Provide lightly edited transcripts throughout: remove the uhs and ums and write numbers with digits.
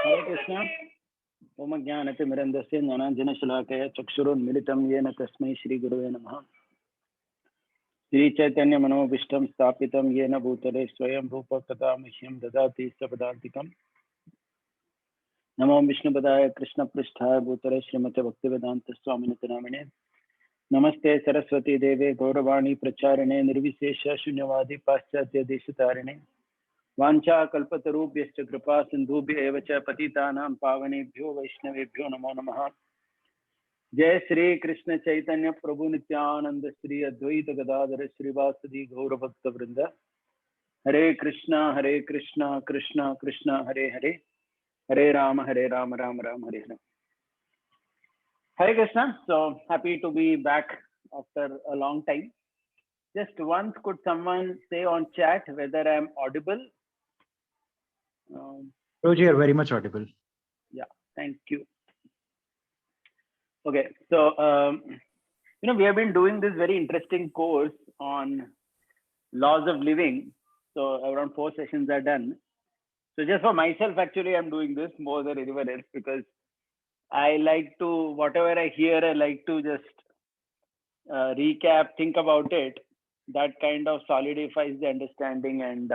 हरे कृष्ण। ओम ज्ञानतिमिरन्धस्य ज्ञानाञ्जनशलाकया चक्षुरुन्मिलितं येन तस्मै श्रीगुरवे नमः। श्रीचैतन्यमनोभीष्टं स्थापितं येन भूतले स्वयं रूपकथा मह्यं ददाति सपदान्तिकम्। नमो विष्णुपदाय कृष्णपृष्ठाय भूतले श्रीमते भक्तिवेदान्तस्वामिनिति नामिने। नमस्ते सरस्वती देवे गौरवाणी प्रचारिणे निर्विशेष शून्यवादी पाश्चात्य देशतारिणे। वाञ्छाकल्पतरुभ्यश्च कृपा सिन्धुभ्य एव च पतितानां पावनेभ्यो वैष्णवेभ्यो नमो नमः। जय श्री कृष्ण चैतन्य प्रभु नित्यानंद श्री अद्वैत गदाधर श्रीवासदि गौरभक्त वृंद। हरे कृष्णा कृष्णा कृष्णा हरे हरे, हरे Ram Ram Ram Hare Hare. Hare Krishna. So happy to be back after a long time. Just once, could someone say on chat whether I am audible? Roji, you are very much audible. Yeah, thank you. Okay, so we have been doing this very interesting course on laws of living. So around 4 sessions are done. So just for myself, actually, I'm doing this more than anyone else because I like to, whatever I hear, I like to just recap, think about it. That kind of solidifies the understanding and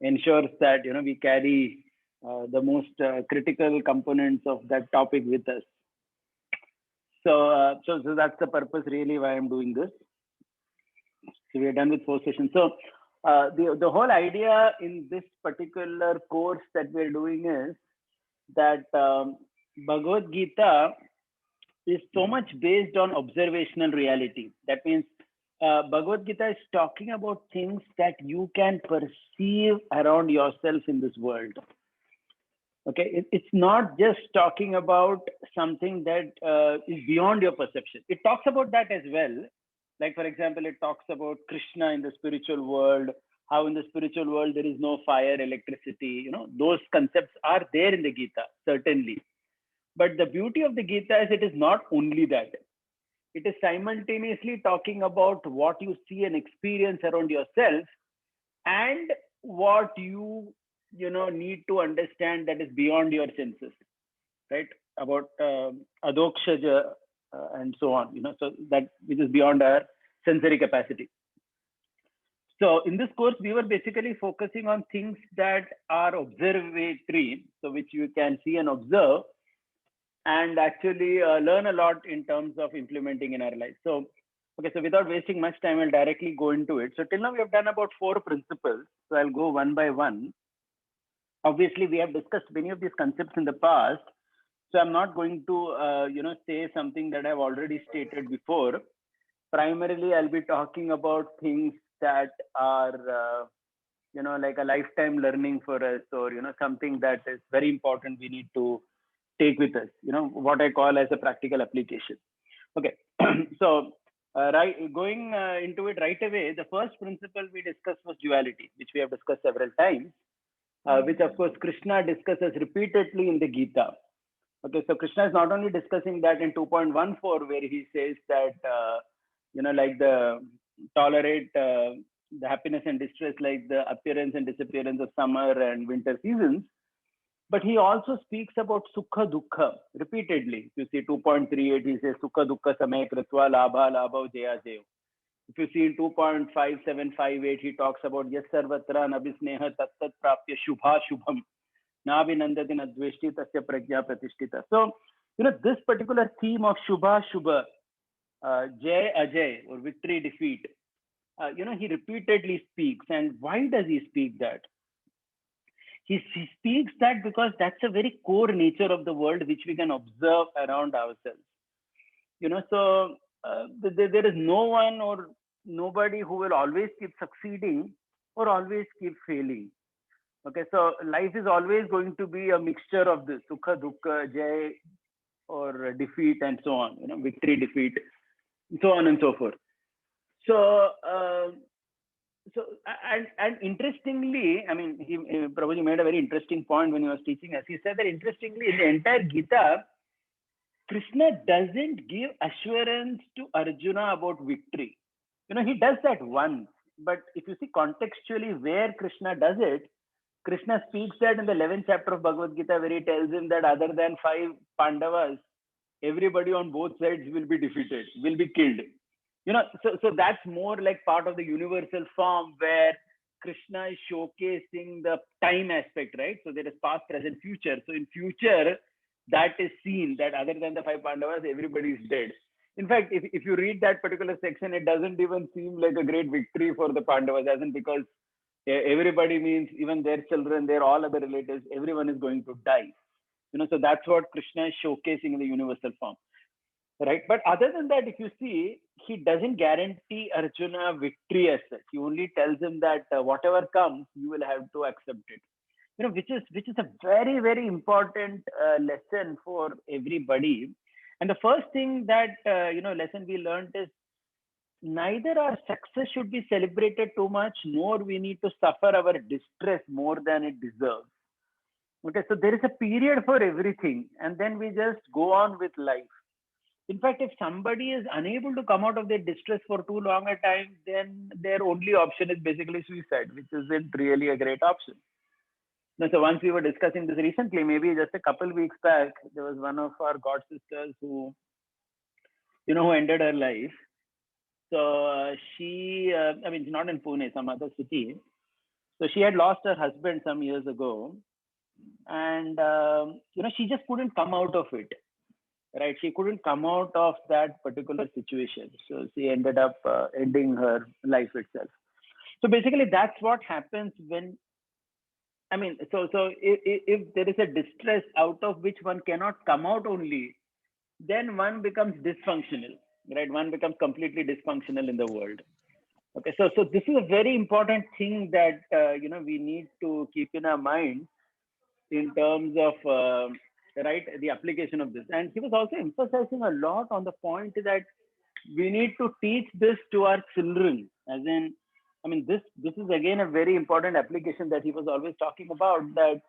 ensures that we carry the most critical components of that topic with us. So that's the purpose really why I'm doing this. So we are done with 4 sessions. So the whole idea in this particular course that we're doing is that Bhagavad Gita is so much based on observational reality. That means Bhagavad Gita is talking about things that you can perceive around yourself in this world. Okay, it's not just talking about something that is beyond your perception. It talks about that as well. Like, for example, it talks about Krishna in the spiritual world, how in the spiritual world there is no fire, electricity. Those concepts are there in the Gita, certainly. But the beauty of the Gita is it is not only that. It is simultaneously talking about what you see and experience around yourself and what you need to understand that is beyond your senses, right? About adokshaja and so on, so that which is beyond our sensory capacity. So in this course, we were basically focusing on things that are observatory, so which you can see and observe and actually learn a lot in terms of implementing in our life. So, okay, so without wasting much time, I'll directly go into it. So till now, we have done about 4 principles. So I'll go one by one. Obviously, we have discussed many of these concepts in the past. So I'm not going to, say something that I've already stated before. Primarily, I'll be talking about things that are, like a lifetime learning for us, or, something that is very important we need to take with us, what I call as a practical application. Okay, so going into it right away, the first principle we discussed was duality, which we have discussed several times, which of course Krishna discusses repeatedly in the Gita. Okay, so Krishna is not only discussing that in 2.14, where he says that, like tolerate the happiness and distress, like the appearance and disappearance of summer and winter seasons, but he also speaks about sukha dukkha repeatedly. You see 2.38, he says sukha dukkha samay kritva labha labha jaya jayo. If you see in 2.5758, he talks about yes sarvatra nabhisneha tattat prapya shubha shubham nabhinandati nadveshti tasya prajna pratishtita. So, this particular theme of shubha shubha, jay ajay, or victory defeat, he repeatedly speaks. And why does he speak that? He speaks that because that's a very core nature of the world which we can observe around ourselves. So there is no one or nobody who will always keep succeeding or always keep failing. Okay, so life is always going to be a mixture of this sukha, dukkha, jay, or defeat, and so on. Victory, defeat, so on and so forth. So. And interestingly, I mean, Prabhuji made a very interesting point when he was teaching us. He said that interestingly, in the entire Gita, Krishna doesn't give assurance to Arjuna about victory. He does that once. But if you see contextually where Krishna does it, Krishna speaks that in the 11th chapter of Bhagavad Gita, where he tells him that other than 5 Pandavas, everybody on both sides will be defeated, will be killed. So that's more like part of the universal form where Krishna is showcasing the time aspect, right? So there is past, present, future. So in future, that is seen that other than the 5 Pandavas, everybody is dead. In fact, if you read that particular section, it doesn't even seem like a great victory for the Pandavas, as in because everybody means even their children, their all other relatives, everyone is going to die. So that's what Krishna is showcasing in the universal form, right? But other than that, if you see, he doesn't guarantee Arjuna victory as such. He only tells him that whatever comes, you will have to accept it. Which is a very, very important lesson for everybody. And the first thing that lesson we learned is neither our success should be celebrated too much, nor we need to suffer our distress more than it deserves. Okay, so there is a period for everything, and then we just go on with life. In fact, if somebody is unable to come out of their distress for too long a time, then their only option is basically suicide, which isn't really a great option. So once we were discussing this recently, maybe just a couple weeks back, there was one of our god sisters who ended her life. So she, she's not in Pune, some other city. So she had lost her husband some years ago, and she just couldn't come out of it, right? She couldn't come out of that particular situation. So she ended up ending her life itself. So basically, that's what happens when, so if there is a distress out of which one cannot come out only, then one becomes dysfunctional, right? One becomes completely dysfunctional in the world. Okay, so this is a very important thing that we need to keep in our mind in terms of the application of this. And he was also emphasizing a lot on the point that we need to teach this to our children, as in, this is again a very important application that he was always talking about, that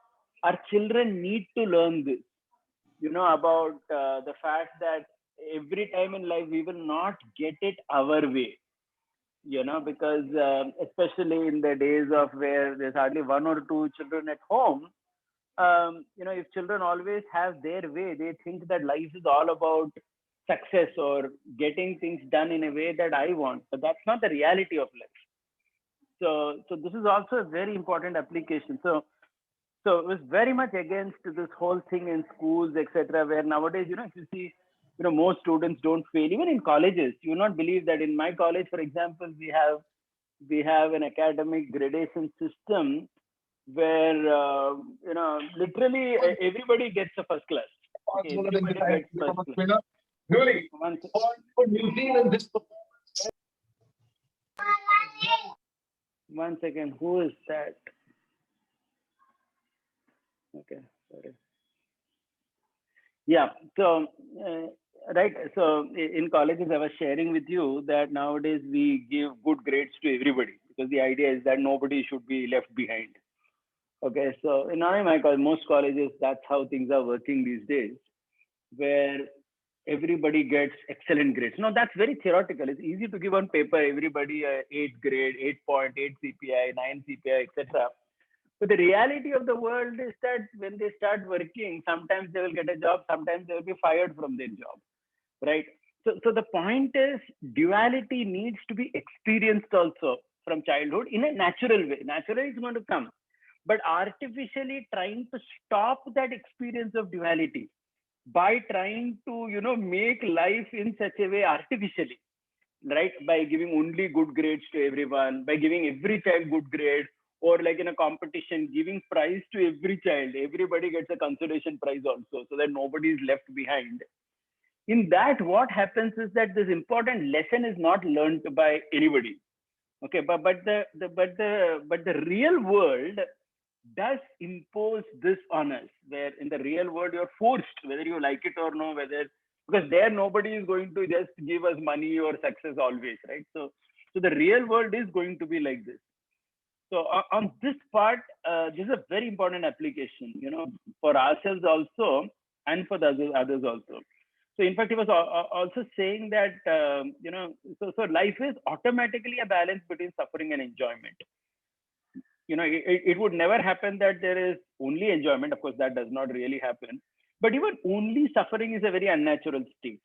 our children need to learn this, about the fact that every time in life we will not get it our way, because especially in the days of where there's hardly 1 or 2 children at home, if children always have their way, they think that life is all about success or getting things done in a way that I want, but that's not the reality of life. So this is also a very important application. So it was very much against this whole thing in schools, etc., where nowadays, if you see, most students don't fail. Even in colleges, you will not believe that in my college, for example, we have an academic gradation system where literally everybody gets a first class. Okay, everybody gets first class. Really? One second, who is that? Okay, sorry. Yeah, so right. So in colleges, I was sharing with you that nowadays we give good grades to everybody because the idea is that nobody should be left behind. Okay, so in my college, most colleges, that's how things are working these days, where everybody gets excellent grades. Now that's very theoretical. It's easy to give on paper everybody a 8 grade, 8.8 CPI, 9 CPI, etc. But the reality of the world is that when they start working, sometimes they will get a job, sometimes they will be fired from their job, right? So the point is, duality needs to be experienced also from childhood in a natural way. Naturally, it's going to come. But artificially trying to stop that experience of duality by trying to, make life in such a way artificially, right? By giving only good grades to everyone, by giving every child good grade, or like in a competition, giving prize to every child. Everybody gets a consolation prize also, so that nobody is left behind. In that, what happens is that this important lesson is not learned by anybody. Okay, but the real world does impose this on us, where in the real world you're forced, whether you like it or no, because there nobody is going to just give us money or success always, right? So the real world is going to be like this. So on this part, this is a very important application, for ourselves also and for the others also. So in fact, he was also saying that, so life is automatically a balance between suffering and enjoyment. it would never happen that there is only enjoyment. Of course, that does not really happen. But even only suffering is a very unnatural state.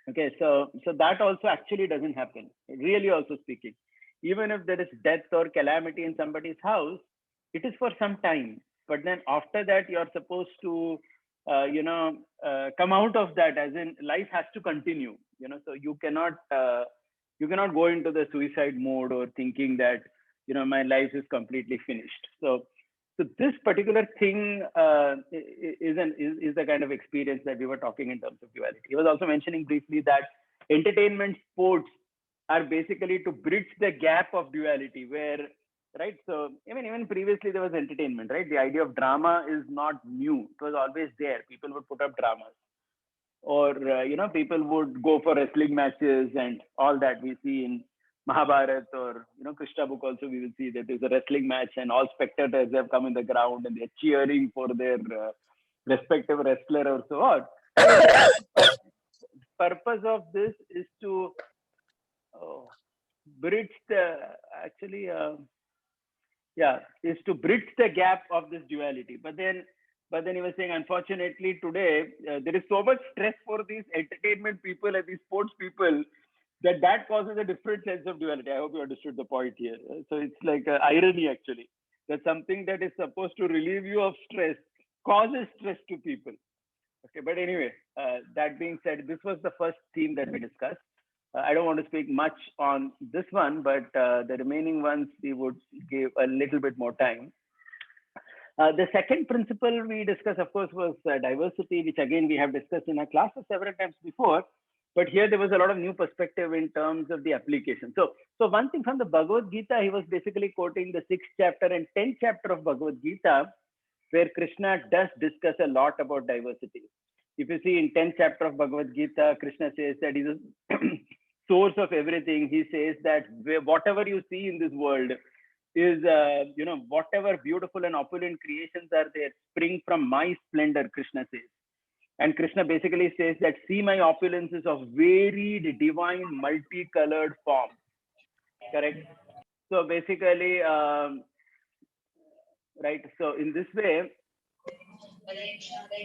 Okay, so that also actually doesn't happen. Really, also speaking, even if there is death or calamity in somebody's house, it is for some time. But then after that, you're supposed to, come out of that. As in, life has to continue. So you cannot go into the suicide mode or thinking that my life is completely finished. So this particular thing is the kind of experience that we were talking in terms of duality. He was also mentioning briefly that entertainment sports are basically to bridge the gap of duality, where, right? So even previously there was entertainment, right? The idea of drama is not new. It was always there. People would put up dramas, or people would go for wrestling matches and all that. We see in Mahabharata, or Krishna book also, we will see that there's a wrestling match and all spectators have come in the ground and they're cheering for their respective wrestler or so on. Purpose of this is to bridge the actually is to bridge the gap of this duality. But then he was saying, unfortunately today there is so much stress for these entertainment people and these sports people that causes a different sense of duality. I hope you understood the point here. So it's like irony, actually, that something that is supposed to relieve you of stress causes stress to people. Okay, but anyway, that being said, this was the first theme that we discussed. I don't want to speak much on this one, but the remaining ones we would give a little bit more time. The second principle we discussed, of course, was diversity, which again we have discussed in our classes several times before. But here there was a lot of new perspective in terms of the application. So one thing from the Bhagavad Gita, he was basically quoting the 6th chapter and 10th chapter of Bhagavad Gita, where Krishna does discuss a lot about diversity. If you see in 10th chapter of Bhagavad Gita, Krishna says that he's a source of everything. He says that whatever you see in this world is, whatever beautiful and opulent creations are there, spring from my splendor, Krishna says. And Krishna basically says that, see my opulences of varied, divine, multicolored forms. Correct? So basically, right. So in this way,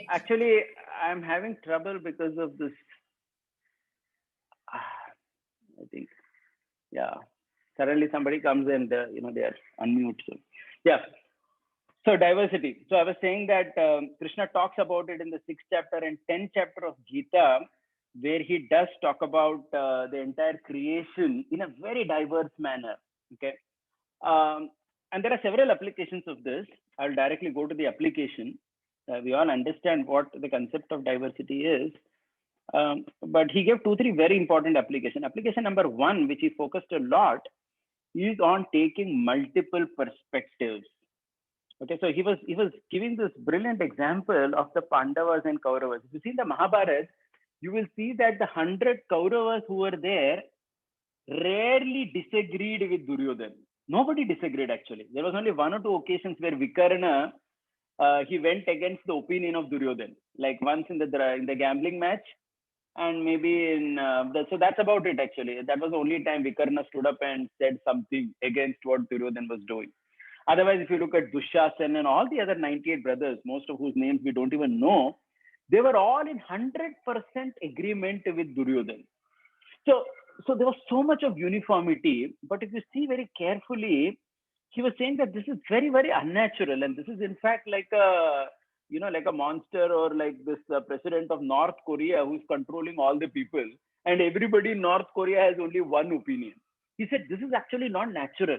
actually, I'm having trouble because of this. I think, yeah. Suddenly somebody comes and, they are unmute. So, yeah. So diversity. So I was saying that Krishna talks about it in the 6th chapter and 10th chapter of Gita, where he does talk about the entire creation in a very diverse manner. Okay. And there are several applications of this. I'll directly go to the application. We all understand what the concept of diversity is. But he gave 2-3 very important applications. Application number 1, which he focused a lot, is on taking multiple perspectives. Okay, so he was giving this brilliant example of the Pandavas and Kauravas. If you see the Mahabharata, you will see that the 100 Kauravas who were there rarely disagreed with Duryodhana. Nobody disagreed, actually. There was only 1 or 2 occasions where Vikarna, he went against the opinion of Duryodhana. Like once in the gambling match, and maybe in so that's about it, actually. That was the only time Vikarna stood up and said something against what Duryodhana was doing. Otherwise, if you look at Dushasan and all the other 98 brothers, most of whose names we don't even know, they were all in 100% agreement with Duryodhana. So there was so much of uniformity. But if you see very carefully, he was saying that this is very, very unnatural. And this is, in fact, like a monster, or like this president of North Korea who's controlling all the people. And everybody in North Korea has only one opinion. He said, this is actually not natural.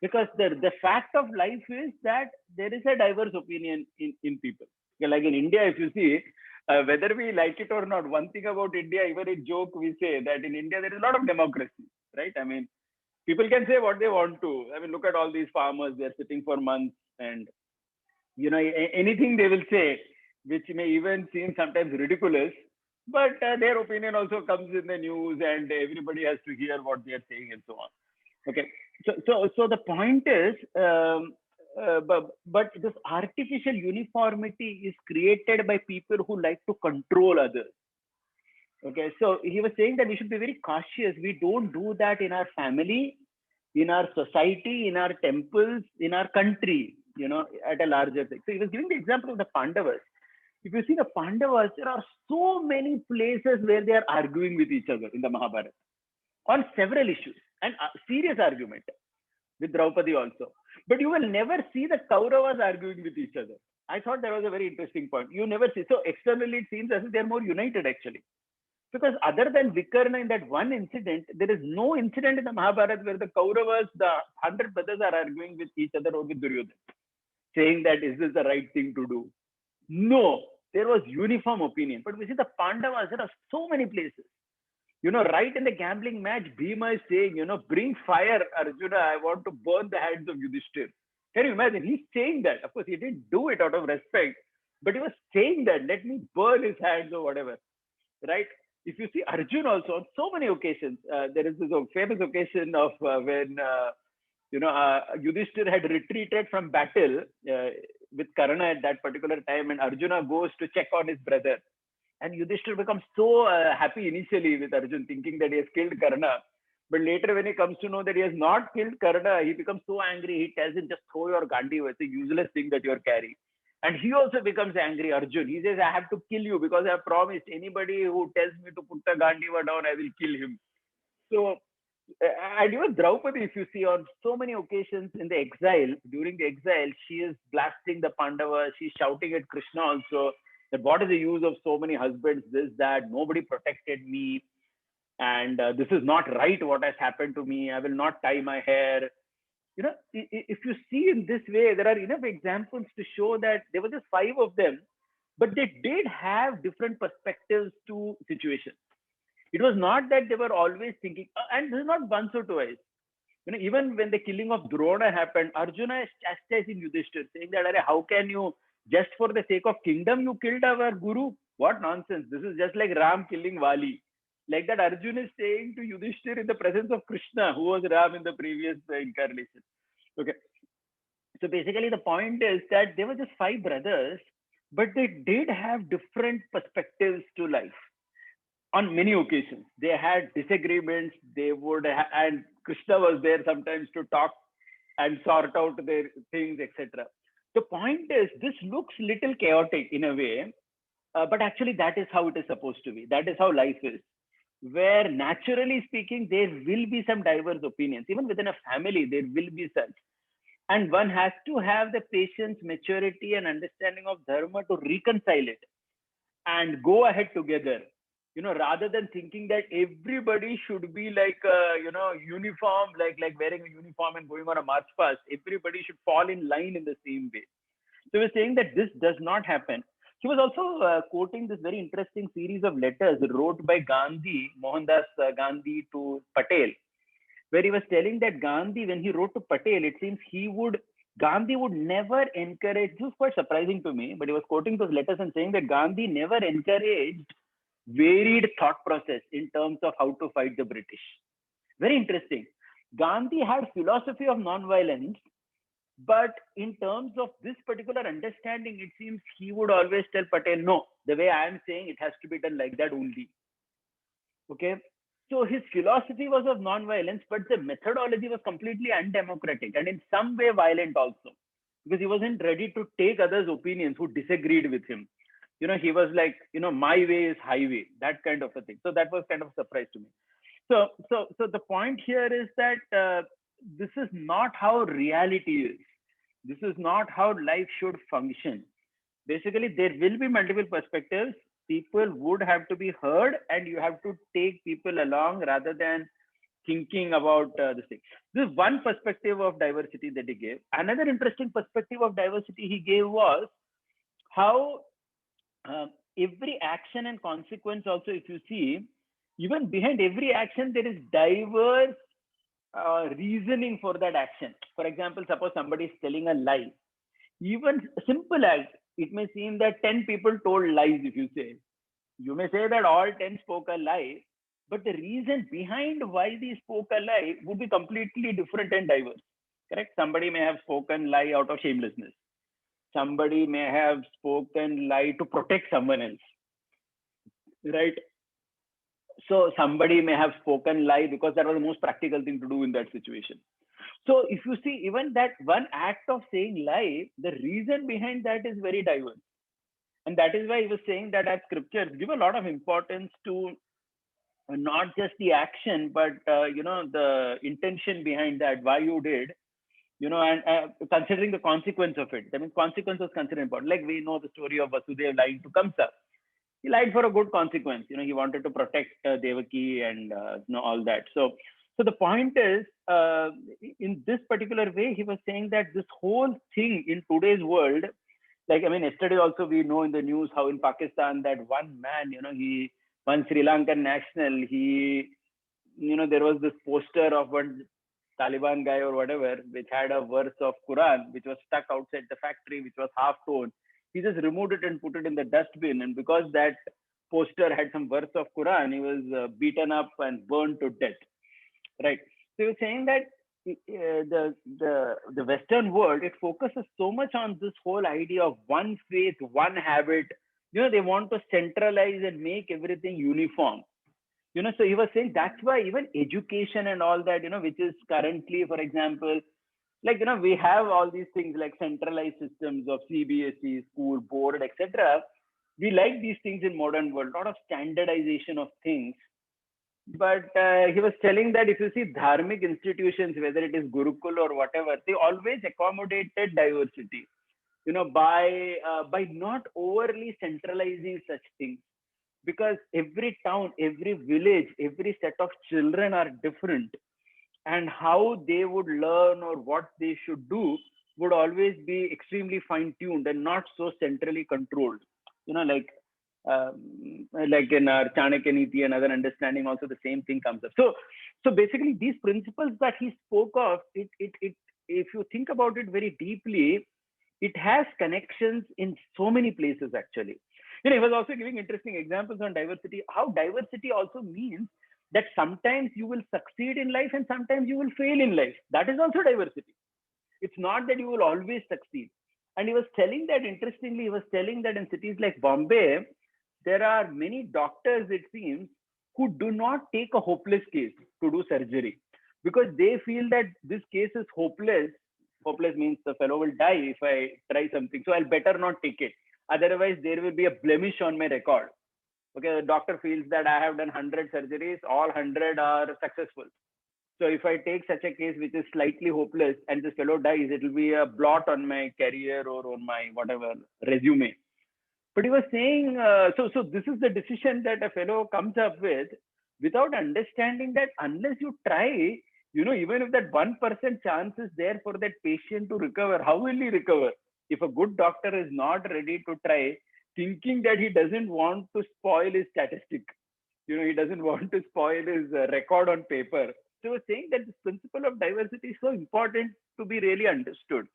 Because the fact of life is that there is a diverse opinion in people. Like in India, if you see, whether we like it or not, one thing about India, even in joke, we say that in India, there is a lot of democracy, right? I mean, people can say what they want to. I mean, look at all these farmers, they're sitting for months and, anything they will say, which may even seem sometimes ridiculous, but their opinion also comes in the news and everybody has to hear what they're saying and so on. Okay. So the point is, but this artificial uniformity is created by people who like to control others. Okay, so he was saying that we should be very cautious. We don't do that in our family, in our society, in our temples, in our country, at a larger thing. So he was giving the example of the Pandavas. If you see the Pandavas, there are so many places where they are arguing with each other in the Mahabharata on several issues, and serious argument with Draupadi also. But you will never see the Kauravas arguing with each other. I thought that was a very interesting point. You never see. So externally, it seems as if they're more united actually. Because other than Vikarna in that one incident, there is no incident in the Mahabharata where the Kauravas, the 100 brothers, are arguing with each other or with Duryodhana, saying that is this the right thing to do? No, there was uniform opinion. But we see the Pandavas, there are so many places. Right in the gambling match, Bhima is saying, bring fire, Arjuna, I want to burn the hands of Yudhishthir. Can you imagine? He's saying that. Of course, he didn't do it out of respect, but he was saying that, let me burn his hands or whatever, right? If you see Arjun also on so many occasions, there is this famous occasion of when Yudhishthir had retreated from battle with Karna at that particular time, and Arjuna goes to check on his brother. And Yudhishthir becomes so happy initially with Arjun, thinking that he has killed Karna. But later, when he comes to know that he has not killed Karna, he becomes so angry. He tells him, just throw your Gandiva. It's a useless thing that you're carrying. And he also becomes angry, Arjun. He says, I have to kill you because I have promised anybody who tells me to put the Gandiva down, I will kill him. So, and even Draupadi, if you see on so many occasions in the exile, during the exile, she is blasting the Pandavas. She's shouting at Krishna also that what is the use of so many husbands, this, that, nobody protected me. And this is not right what has happened to me. I will not tie my hair. If you see in this way, there are enough examples to show that there were just 5 of them, but they did have different perspectives to situations. It was not that they were always thinking, and this is not once or twice. Even when the killing of Drona happened, Arjuna is chastising Yudhishthir, saying that, how can you, just for the sake of kingdom, you killed our guru? What nonsense. This is just like Ram killing Vali. Like that, Arjuna is saying to Yudhishthir in the presence of Krishna, who was Ram in the previous incarnation. Okay. So basically, the point is that they were just 5 brothers, but they did have different perspectives to life. On many occasions, they had disagreements. They would, and Krishna was there sometimes to talk and sort out their things, etc. The point is, this looks little chaotic in a way, but actually that is how it is supposed to be. That is how life is, where naturally speaking, there will be some diverse opinions. Even within a family, there will be such. And one has to have the patience, maturity, and understanding of dharma to reconcile it and go ahead together. Rather than thinking that everybody should be like, uniform, like wearing a uniform and going on a march past. Everybody should fall in line in the same way. So we're saying that this does not happen. He was also quoting this very interesting series of letters wrote by Gandhi, Mohandas Gandhi, to Patel, where he was telling that Gandhi, when he wrote to Patel, it seems Gandhi would never encourage, this was quite surprising to me, but he was quoting those letters and saying that Gandhi never encouraged varied thought process in terms of how to fight the British. Very interesting. Gandhi had philosophy of non-violence, but in terms of this particular understanding, it seems he would always tell Patel, no, the way I am saying, it has to be done like that only. Okay. So his philosophy was of non-violence, but the methodology was completely undemocratic and in some way violent also, because he wasn't ready to take others' opinions who disagreed with him. He was like, my way is highway, that kind of a thing. So that was kind of a surprise to me. So the point here is that this is not how reality is. This is not how life should function. Basically, there will be multiple perspectives. People would have to be heard, and you have to take people along rather than thinking about this thing. This is one perspective of diversity that he gave. Another interesting perspective of diversity he gave was how every action and consequence also, if you see, even behind every action, there is diverse reasoning for that action. For example, suppose somebody is telling a lie. Even simple act, it may seem that 10 people told lies, if you say. You may say that all 10 spoke a lie, but the reason behind why they spoke a lie would be completely different and diverse. Correct? Somebody may have spoken lie out of shamelessness. Somebody may have spoken lie to protect someone else. Right? So somebody may have spoken lie because that was the most practical thing to do in that situation. So if you see even that one act of saying lie, the reason behind that is very diverse. And that is why he was saying that as scriptures give a lot of importance to not just the action, but the intention behind that, why you did, and considering the consequence of it. I mean, consequence was considered important. Like we know the story of Vasudeva lying to Kamsa. He lied for a good consequence. He wanted to protect Devaki and all that. So the point is, in this particular way, he was saying that this whole thing in today's world, like, I mean, yesterday also we know in the news how in Pakistan that one man, one Sri Lankan national, there was this poster of one Taliban guy or whatever, which had a verse of Quran, which was stuck outside the factory, which was half torn. He just removed it and put it in the dustbin. And because that poster had some verse of Quran, he was beaten up and burned to death. Right. So you're saying that the Western world, it focuses so much on this whole idea of one faith, one habit. They want to centralize and make everything uniform. So he was saying that's why even education and all that, which is currently, for example, like, we have all these things like centralized systems of CBSE, school, board, etc. We like these things in modern world, a lot of standardization of things. But he was telling that if you see dharmic institutions, whether it is Gurukul or whatever, they always accommodated diversity, by not overly centralizing such things. Because every town, every village, every set of children are different, and how they would learn or what they should do would always be extremely fine-tuned and not so centrally controlled. Like in our Chanakya Niti and other understanding, also the same thing comes up. So basically, these principles that he spoke of, it if you think about it very deeply, it has connections in so many places actually. He was also giving interesting examples on diversity, how diversity also means that sometimes you will succeed in life and sometimes you will fail in life. That is also diversity. It's not that you will always succeed. And he was telling that, interestingly, he was telling that in cities like Bombay, there are many doctors, it seems, who do not take a hopeless case to do surgery because they feel that this case is hopeless. Hopeless means the fellow will die if I try something. So I'll better not take it. Otherwise, there will be a blemish on my record. Okay, the doctor feels that I have done 100 surgeries, all 100 are successful. So if I take such a case which is slightly hopeless and this fellow dies, it will be a blot on my career or on my whatever resume. But he was saying, so this is the decision that a fellow comes up with without understanding that unless you try, even if that 1% chance is there for that patient to recover, how will he recover? If a good doctor is not ready to try, thinking that he doesn't want to spoil his statistic, he doesn't want to spoil his record on paper. So he was saying that this principle of diversity is so important to be really understood.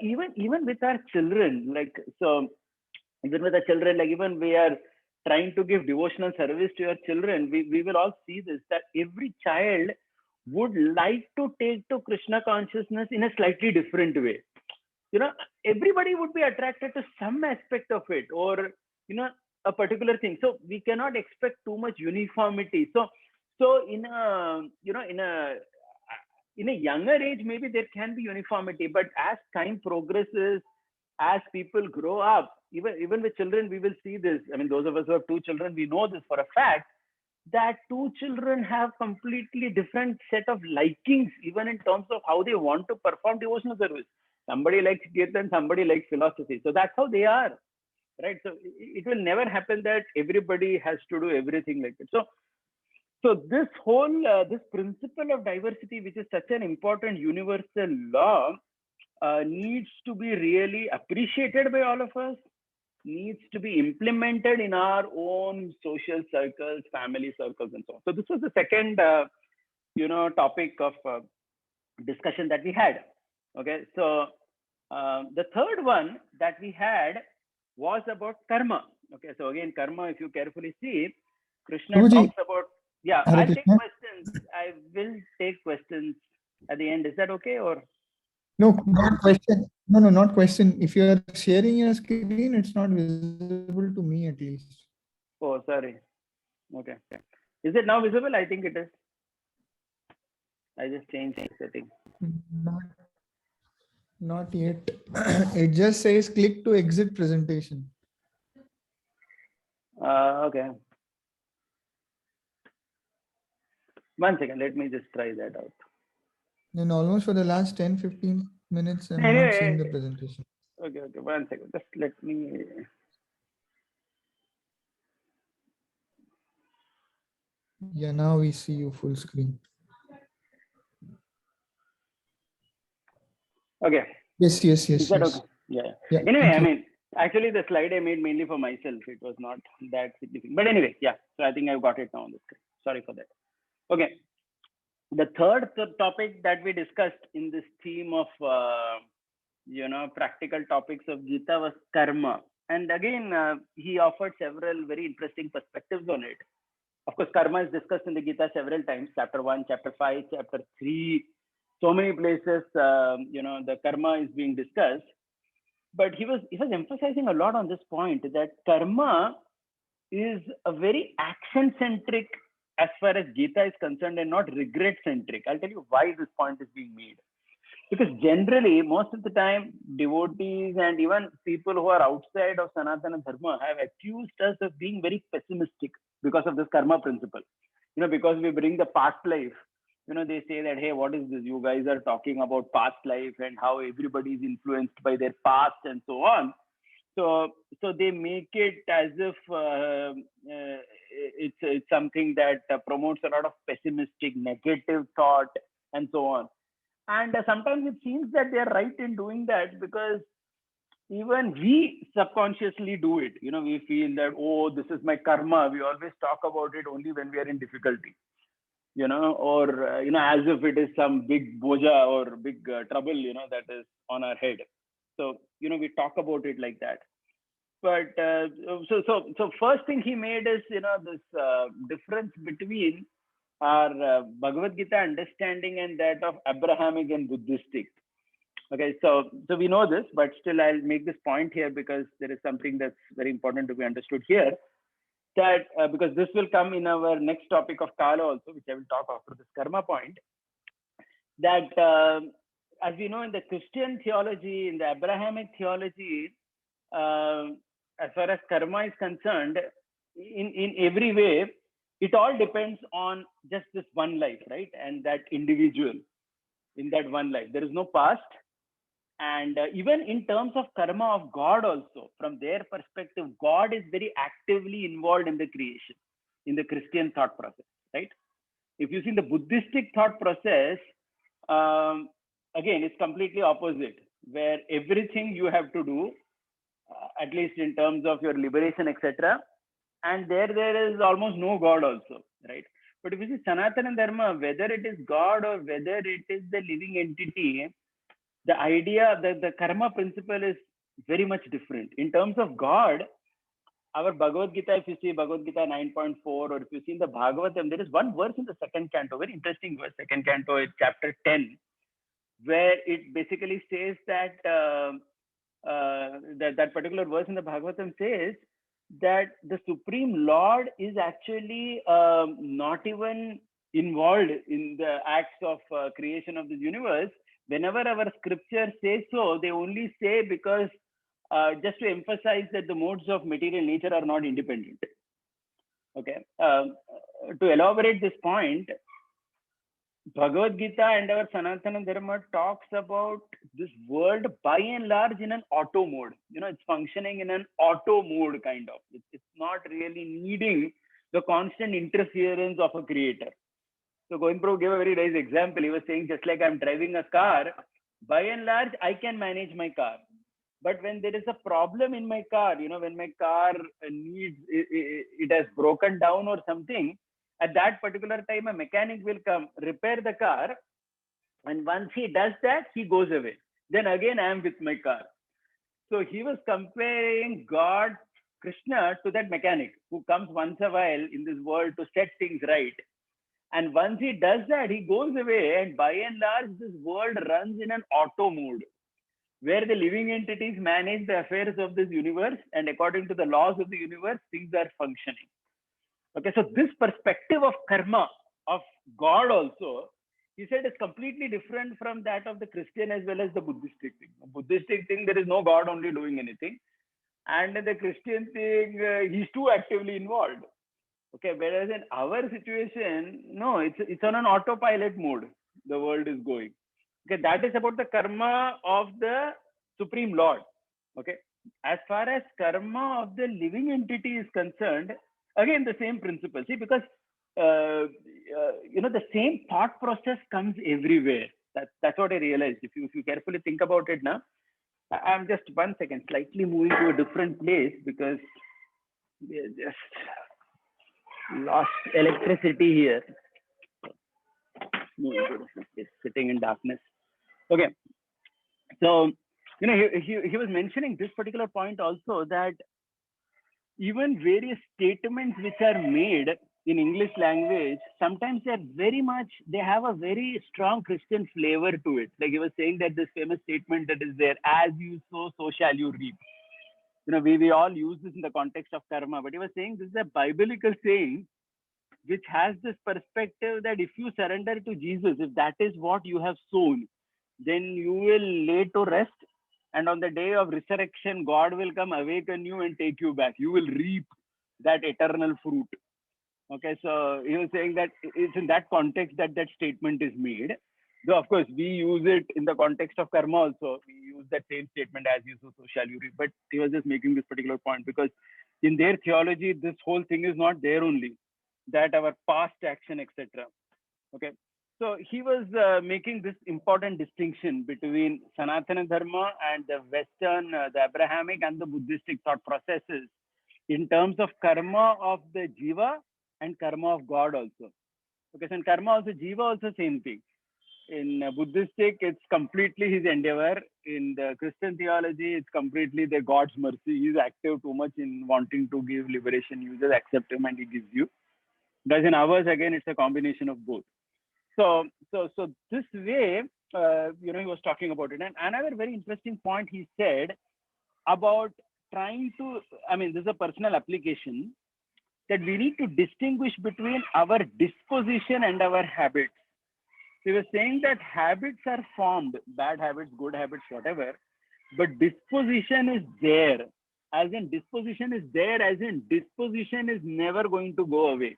Even with our children, like, so even with the children, like even we are trying to give devotional service to your children, we will all see this, that every child would like to take to Krishna consciousness in a slightly different way. Everybody would be attracted to some aspect of it, or a particular thing. So we cannot expect too much uniformity. So in a younger age, maybe there can be uniformity, but as time progresses, as people grow up, even with children, we will see this. I mean, those of us who have two children, we know this for a fact, that two children have completely different set of likings, even in terms of how they want to perform devotional service. Somebody likes kirtan, somebody likes philosophy. So that's how they are, right? So it will never happen that everybody has to do everything like it. So this whole this principle of diversity, which is such an important universal law, needs to be really appreciated by all of us, needs to be implemented in our own social circles, family circles, and so on. So this was the second, topic of discussion that we had. Okay, so the third one that we had was about karma. Okay, so again, karma, if you carefully see, Krishna talks about. Yeah, I'll take questions. I will take questions at the end. Is that okay, or? No, not question. No, not question. If you are sharing your screen, it's not visible to me at least. Oh, sorry. Okay. Is it now visible? I think it is. I just changed the setting. Not, not yet. It just says click to exit presentation. Okay. One second, let me just try that out. And almost for the last 10-15 minutes, I'm not seeing the Anyway, presentation. okay, one second. Just let me. Yeah, now we see you full screen. Okay. Yes, yes, Is yes, that yes. okay? Yeah. Yeah, Anyway, thank I you. mean, actually, the slide I made mainly for myself. It was not that significant. But anyway, yeah. So I think I've got it now on the screen. Sorry for that. Okay. The third topic that we discussed in this theme of, practical topics of Gita was karma. And again, he offered several very interesting perspectives on it. Of course, karma is discussed in the Gita several times, chapter 1, chapter 5, chapter 3. So many places, the karma is being discussed. But he was emphasizing a lot on this point that karma is a very action centric as far as Gita is concerned and not regret centric. I'll tell you why this point is being made. Because generally, most of the time, devotees and even people who are outside of Sanatana Dharma have accused us of being very pessimistic because of this karma principle. Because we bring the past life, they say that, hey, what is this? You guys are talking about past life and how everybody is influenced by their past and so on. So they make it as if it's something that promotes a lot of pessimistic, negative thought and so on. And sometimes it seems that they're right in doing that because even we subconsciously do it. We feel that, oh, this is my karma. We always talk about it only when we are in difficulty, or, as if it is some big boja or big trouble, that is on our head. So, we talk about it like that. But so first thing he made is, this difference between our Bhagavad Gita understanding and that of Abrahamic and Buddhistic. Okay, so we know this, but still I'll make this point here because there is something that's very important to be understood here. That because this will come in our next topic of Kala also, which I will talk after this karma point. That as we know in the Christian theology, in the Abrahamic theology, as far as karma is concerned, in every way, it all depends on just this one life, right? And that individual in that one life. There is no past. And even in terms of karma of God also, from their perspective, God is very actively involved in the creation, in the Christian thought process, right? If you see the Buddhistic thought process, again, it's completely opposite, where everything you have to do, at least in terms of your liberation, etc. And there is almost no God also, right? But if you see Sanatana Dharma, whether it is God or whether it is the living entity, the idea that the karma principle is very much different. In terms of God, our Bhagavad Gita, if you see Bhagavad Gita 9.4, or if you see in the Bhagavatam, there is one verse in the second canto, very interesting verse, second canto, chapter 10, where it basically says that that particular verse in the Bhagavatam says that the Supreme Lord is actually not even involved in the acts of creation of this universe. Whenever our scripture says so, they only say because just to emphasize that the modes of material nature are not independent. Okay. To elaborate this point, Bhagavad Gita and our Sanatana Dharma talks about this world by and large in an auto mode. It's functioning in an auto mode kind of. It's not really needing the constant interference of a creator. So Govind Prabhu gave a very nice example. He was saying, just like I'm driving a car, by and large, I can manage my car. But when there is a problem in my car, when my car needs, it has broken down or something, at that particular time, a mechanic will come, repair the car. And once he does that, he goes away. Then again, I am with my car. So he was comparing God, Krishna, to that mechanic who comes once a while in this world to set things right. And once he does that, he goes away. And by and large, this world runs in an auto mode, where the living entities manage the affairs of this universe. And according to the laws of the universe, things are functioning. Okay, so this perspective of karma, of God also, he said is completely different from that of the Christian as well as the Buddhistic thing. Buddhistic thing, there is no God only doing anything. And in the Christian thing, he's too actively involved. Okay, whereas in our situation, no, it's on an autopilot mode. The world is going. Okay, that is about the karma of the Supreme Lord. Okay, as far as karma of the living entity is concerned, again the same principle. See, because the same thought process comes everywhere. That's what I realized. If you carefully think about it now, I'm just 1 second, slightly moving to a different place because we are just lost electricity here. Sitting in darkness. Okay, so he was mentioning this particular point also, that even various statements which are made in English language, sometimes they have a very strong Christian flavor to it. Like he was saying that this famous statement that is there, as you sow, so shall you reap. We all use this in the context of karma, but he was saying this is a biblical saying which has this perspective that if you surrender to Jesus, if that is what you have sown, then you will lay to rest. And on the day of resurrection, God will come awaken you and take you back. You will reap that eternal fruit. Okay, so he was saying that it's in that context that statement is made. Though, of course, we use it in the context of karma also. We use that same statement, as you sow, so shall you reap. But he was just making this particular point because in their theology, this whole thing is not there only, that our past action, etc. Okay, so he was making this important distinction between Sanatana Dharma and the Western, the Abrahamic and the Buddhistic thought processes in terms of karma of the Jiva and karma of God also. Okay, so in karma also, Jiva also same thing. In Buddhistic, it's completely his endeavor. In the Christian theology, it's completely the God's mercy. He's active too much in wanting to give liberation. You just accept him and he gives you. Whereas in ours, again, it's a combination of both. So this way, he was talking about it. And another very interesting point he said about trying to, this is a personal application, that we need to distinguish between our disposition and our habits. So he was saying that habits are formed, bad habits, good habits, whatever, but disposition is there. As in disposition is never going to go away.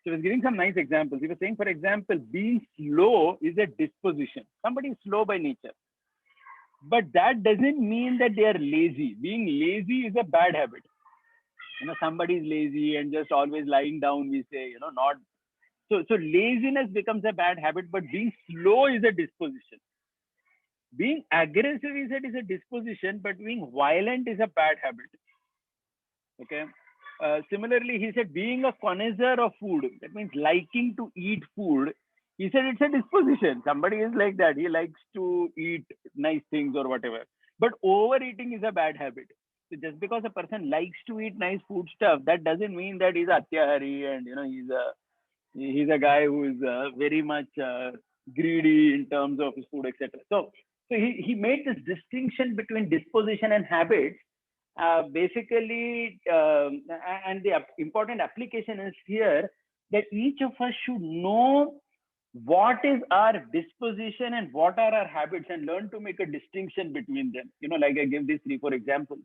So he was giving some nice examples. He was saying, for example, being slow is a disposition. Somebody is slow by nature. But that doesn't mean that they are lazy. Being lazy is a bad habit. Somebody is lazy and just always lying down, we say, not. So laziness becomes a bad habit, but being slow is a disposition. Being aggressive, he said, is a disposition, but being violent is a bad habit. Okay. Similarly, he said being a connoisseur of food, that means liking to eat food. He said it's a disposition. Somebody is like that. He likes to eat nice things or whatever. But overeating is a bad habit. So just because a person likes to eat nice food stuff, that doesn't mean that he's atyahari and he's a guy who is very much greedy in terms of his food, etc. So he made this distinction between disposition and habits. Basically, and the important application is here that each of us should know what is our disposition and what are our habits, and learn to make a distinction between them. Like I gave these 3-4 examples.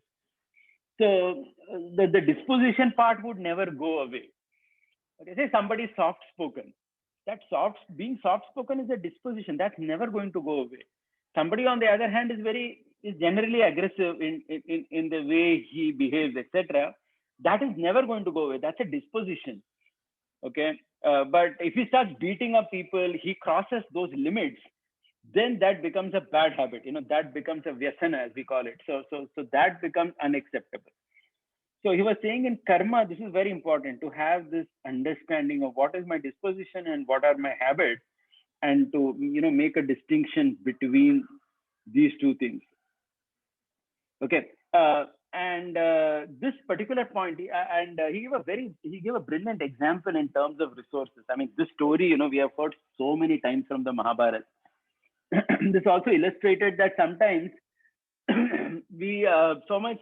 So the disposition part would never go away. Okay, say somebody is soft-spoken. Being soft-spoken is a disposition that's never going to go away. Somebody, on the other hand, is generally aggressive in the way he behaves, etc. That is never going to go away. That's a disposition. Okay, but if he starts beating up people, he crosses those limits, then that becomes a bad habit. That becomes a vyasana, as we call it. So that becomes unacceptable. So he was saying in karma, this is very important to have this understanding of what is my disposition and what are my habits, and to make a distinction between these two things. Okay, and this particular point, he gave a brilliant example in terms of resources. This story, we have heard so many times from the Mahabharata. This also illustrated that sometimes we so much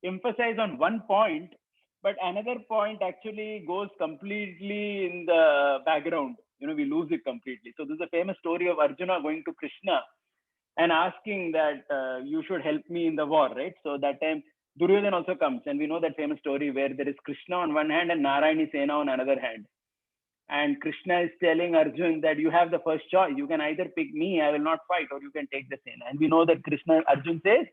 emphasize on one point, but another point actually goes completely in the background. we lose it completely. So this is a famous story of Arjuna going to Krishna and asking that you should help me in the war, right? So that time Duryodhana also comes, and we know that famous story where there is Krishna on one hand and Narayani Sena on another hand. And Krishna is telling Arjun that you have the first choice. You can either pick me, I will not fight, or you can take the Sena. And we know that Arjun says,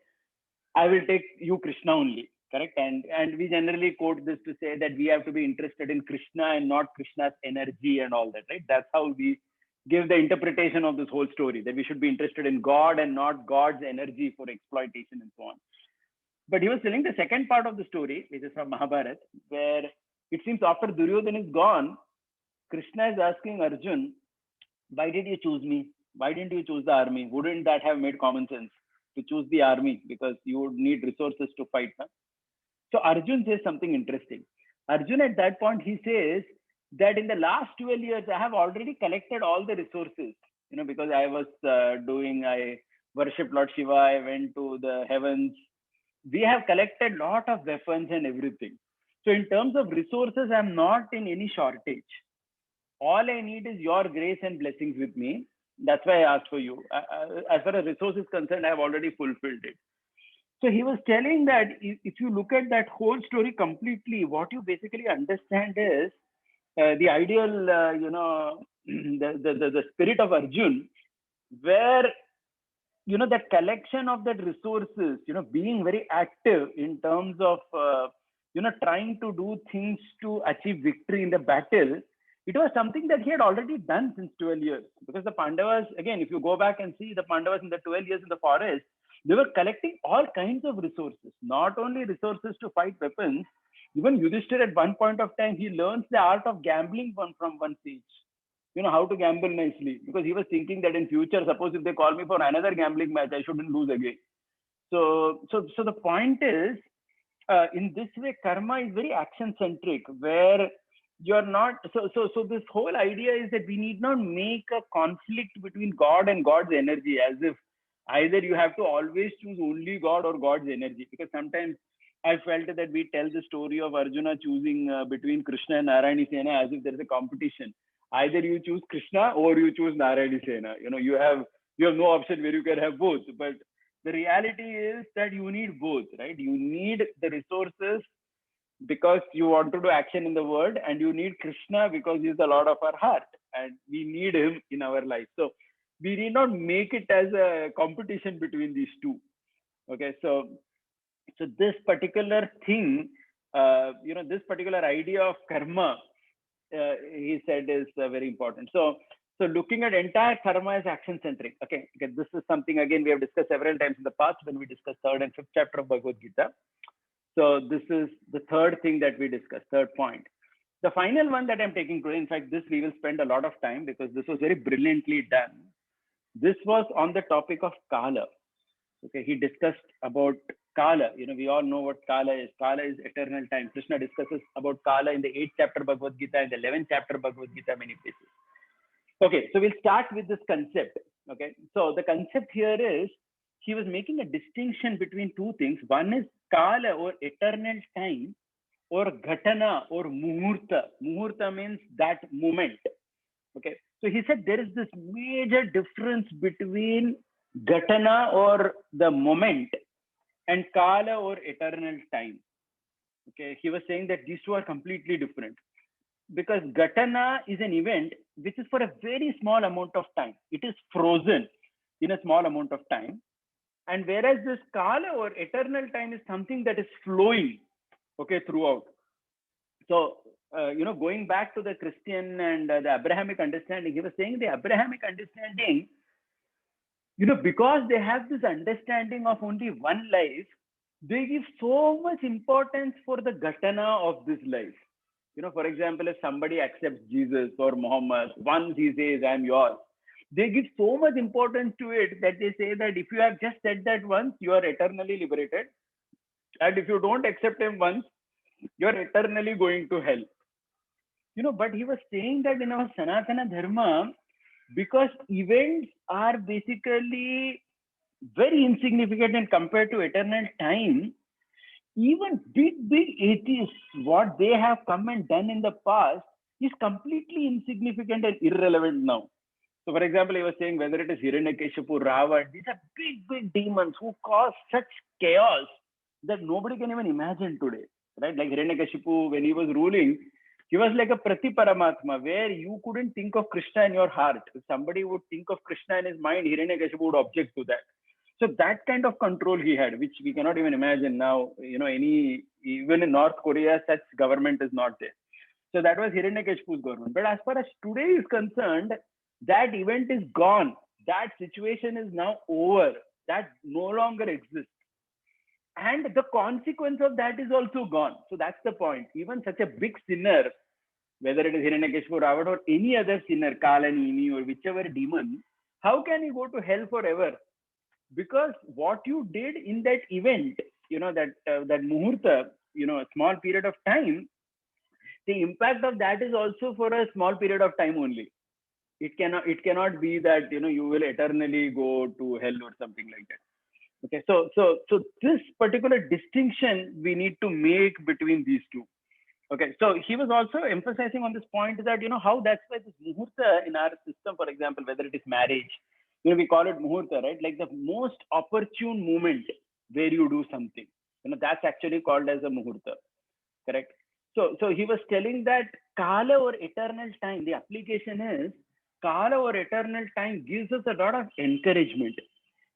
I will take you, Krishna, only. Correct? And we generally quote this to say that we have to be interested in Krishna and not Krishna's energy and all that, right? That's how we give the interpretation of this whole story, that we should be interested in God and not God's energy for exploitation and so on. But he was telling the second part of the story, which is from Mahabharata, where it seems after Duryodhana is gone, Krishna is asking Arjun, why did you choose me? Why didn't you choose the army? Wouldn't that have made common sense to choose the army, because you would need resources to fight? Huh? So Arjun says something interesting. Arjun at that point, he says that in the last 12 years, I have already collected all the resources, because I was I worshipped Lord Shiva, I went to the heavens. We have collected a lot of weapons and everything. So in terms of resources, I'm not in any shortage. All I need is your grace and blessings with me. That's why I asked for you. As far as resource is concerned, I have already fulfilled it. So he was telling that if you look at that whole story completely, what you basically understand is the ideal, the spirit of Arjun, where, that collection of that resources, being very active in terms of, trying to do things to achieve victory in the battle. It was something that he had already done since 12 years. Because the Pandavas, again, if you go back and see the Pandavas in the 12 years in the forest, they were collecting all kinds of resources, not only resources to fight weapons. Even Yudhishthira at one point of time, he learns the art of gambling from one sage. How to gamble nicely, because he was thinking that in future, suppose if they call me for another gambling match, I shouldn't lose again. So the point is, in this way, karma is very action centric, where you're not. So this whole idea is that we need not make a conflict between God and God's energy, as if either you have to always choose only God or God's energy. Because sometimes I felt that we tell the story of Arjuna choosing between Krishna and Narayani Sena as if there is a competition. Either you choose Krishna or you choose Narayani Sena. You have no option where you can have both. But the reality is that you need both, right? You need the resources because you want to do action in the world, and you need Krishna because he's the Lord of our heart, and we need him in our life. So we need not make it as a competition between these two. Okay, so this particular thing, this particular idea of karma, he said is very important. So looking at entire karma as action centric. Okay, this is something again we have discussed several times in the past when we discussed 3rd and 5th chapter of Bhagavad Gita. So this is the third thing that we discussed, third point. The final one that I'm taking today, in fact, this we will spend a lot of time because this was very brilliantly done. This was on the topic of Kala. Okay, he discussed about Kala. We all know what Kala is. Kala is eternal time. Krishna discusses about Kala in the 8th chapter Bhagavad Gita, in the 11th chapter Bhagavad Gita, many places. Okay, so we'll start with this concept. Okay, so the concept here is, he was making a distinction between two things. One is Kala or eternal time, or Ghatana or Muhurta. Muhurta means that moment. Okay, so he said there is this major difference between Ghatana or the moment and Kala or eternal time. Okay, he was saying that these two are completely different, because Ghatana is an event which is for a very small amount of time. It is frozen in a small amount of time. And whereas this Kala or eternal time is something that is flowing, okay, throughout. So, going back to the Christian and the Abrahamic understanding, he was saying the Abrahamic understanding, because they have this understanding of only one life, they give so much importance for the Ghatana of this life. For example, if somebody accepts Jesus or Muhammad, once he says, I'm yours, they give so much importance to it that they say that if you have just said that once, you are eternally liberated. And if you don't accept him once, you're eternally going to hell. But he was saying that in our Sanatana Dharma, because events are basically very insignificant and compared to eternal time, even big atheists, what they have come and done in the past, is completely insignificant and irrelevant now. So, for example, I was saying whether it is Hiranyakashipu, Ravan, these are big, big demons who cause such chaos that nobody can even imagine today, right? Like Hiranyakashipu, when he was ruling, he was like a Prati Paramatma, where you couldn't think of Krishna in your heart. If somebody would think of Krishna in his mind, Hiranyakashipu would object to that. So that kind of control he had, which we cannot even imagine now. Even in North Korea, such government is not there. So that was Hiranyakashipu's government. But as far as today is concerned, that event is gone. That situation is now over. That no longer exists. And the consequence of that is also gone. So that's the point. Even such a big sinner, whether it is Hiranyakashipu, Ravan, or any other sinner, Kalanini, or whichever demon, how can he go to hell forever? Because what you did in that event, that muhurta, a small period of time, the impact of that is also for a small period of time only. It cannot be that you will eternally go to hell or something like that. Okay, so this particular distinction we need to make between these two. Okay, so he was also emphasizing on this point that how that's why this muhurta in our system, for example, whether it is marriage, we call it muhurta, right? Like the most opportune moment where you do something, that's actually called as a muhurta, correct? So he was telling that kala or eternal time, the application is kala or eternal time gives us a lot of encouragement.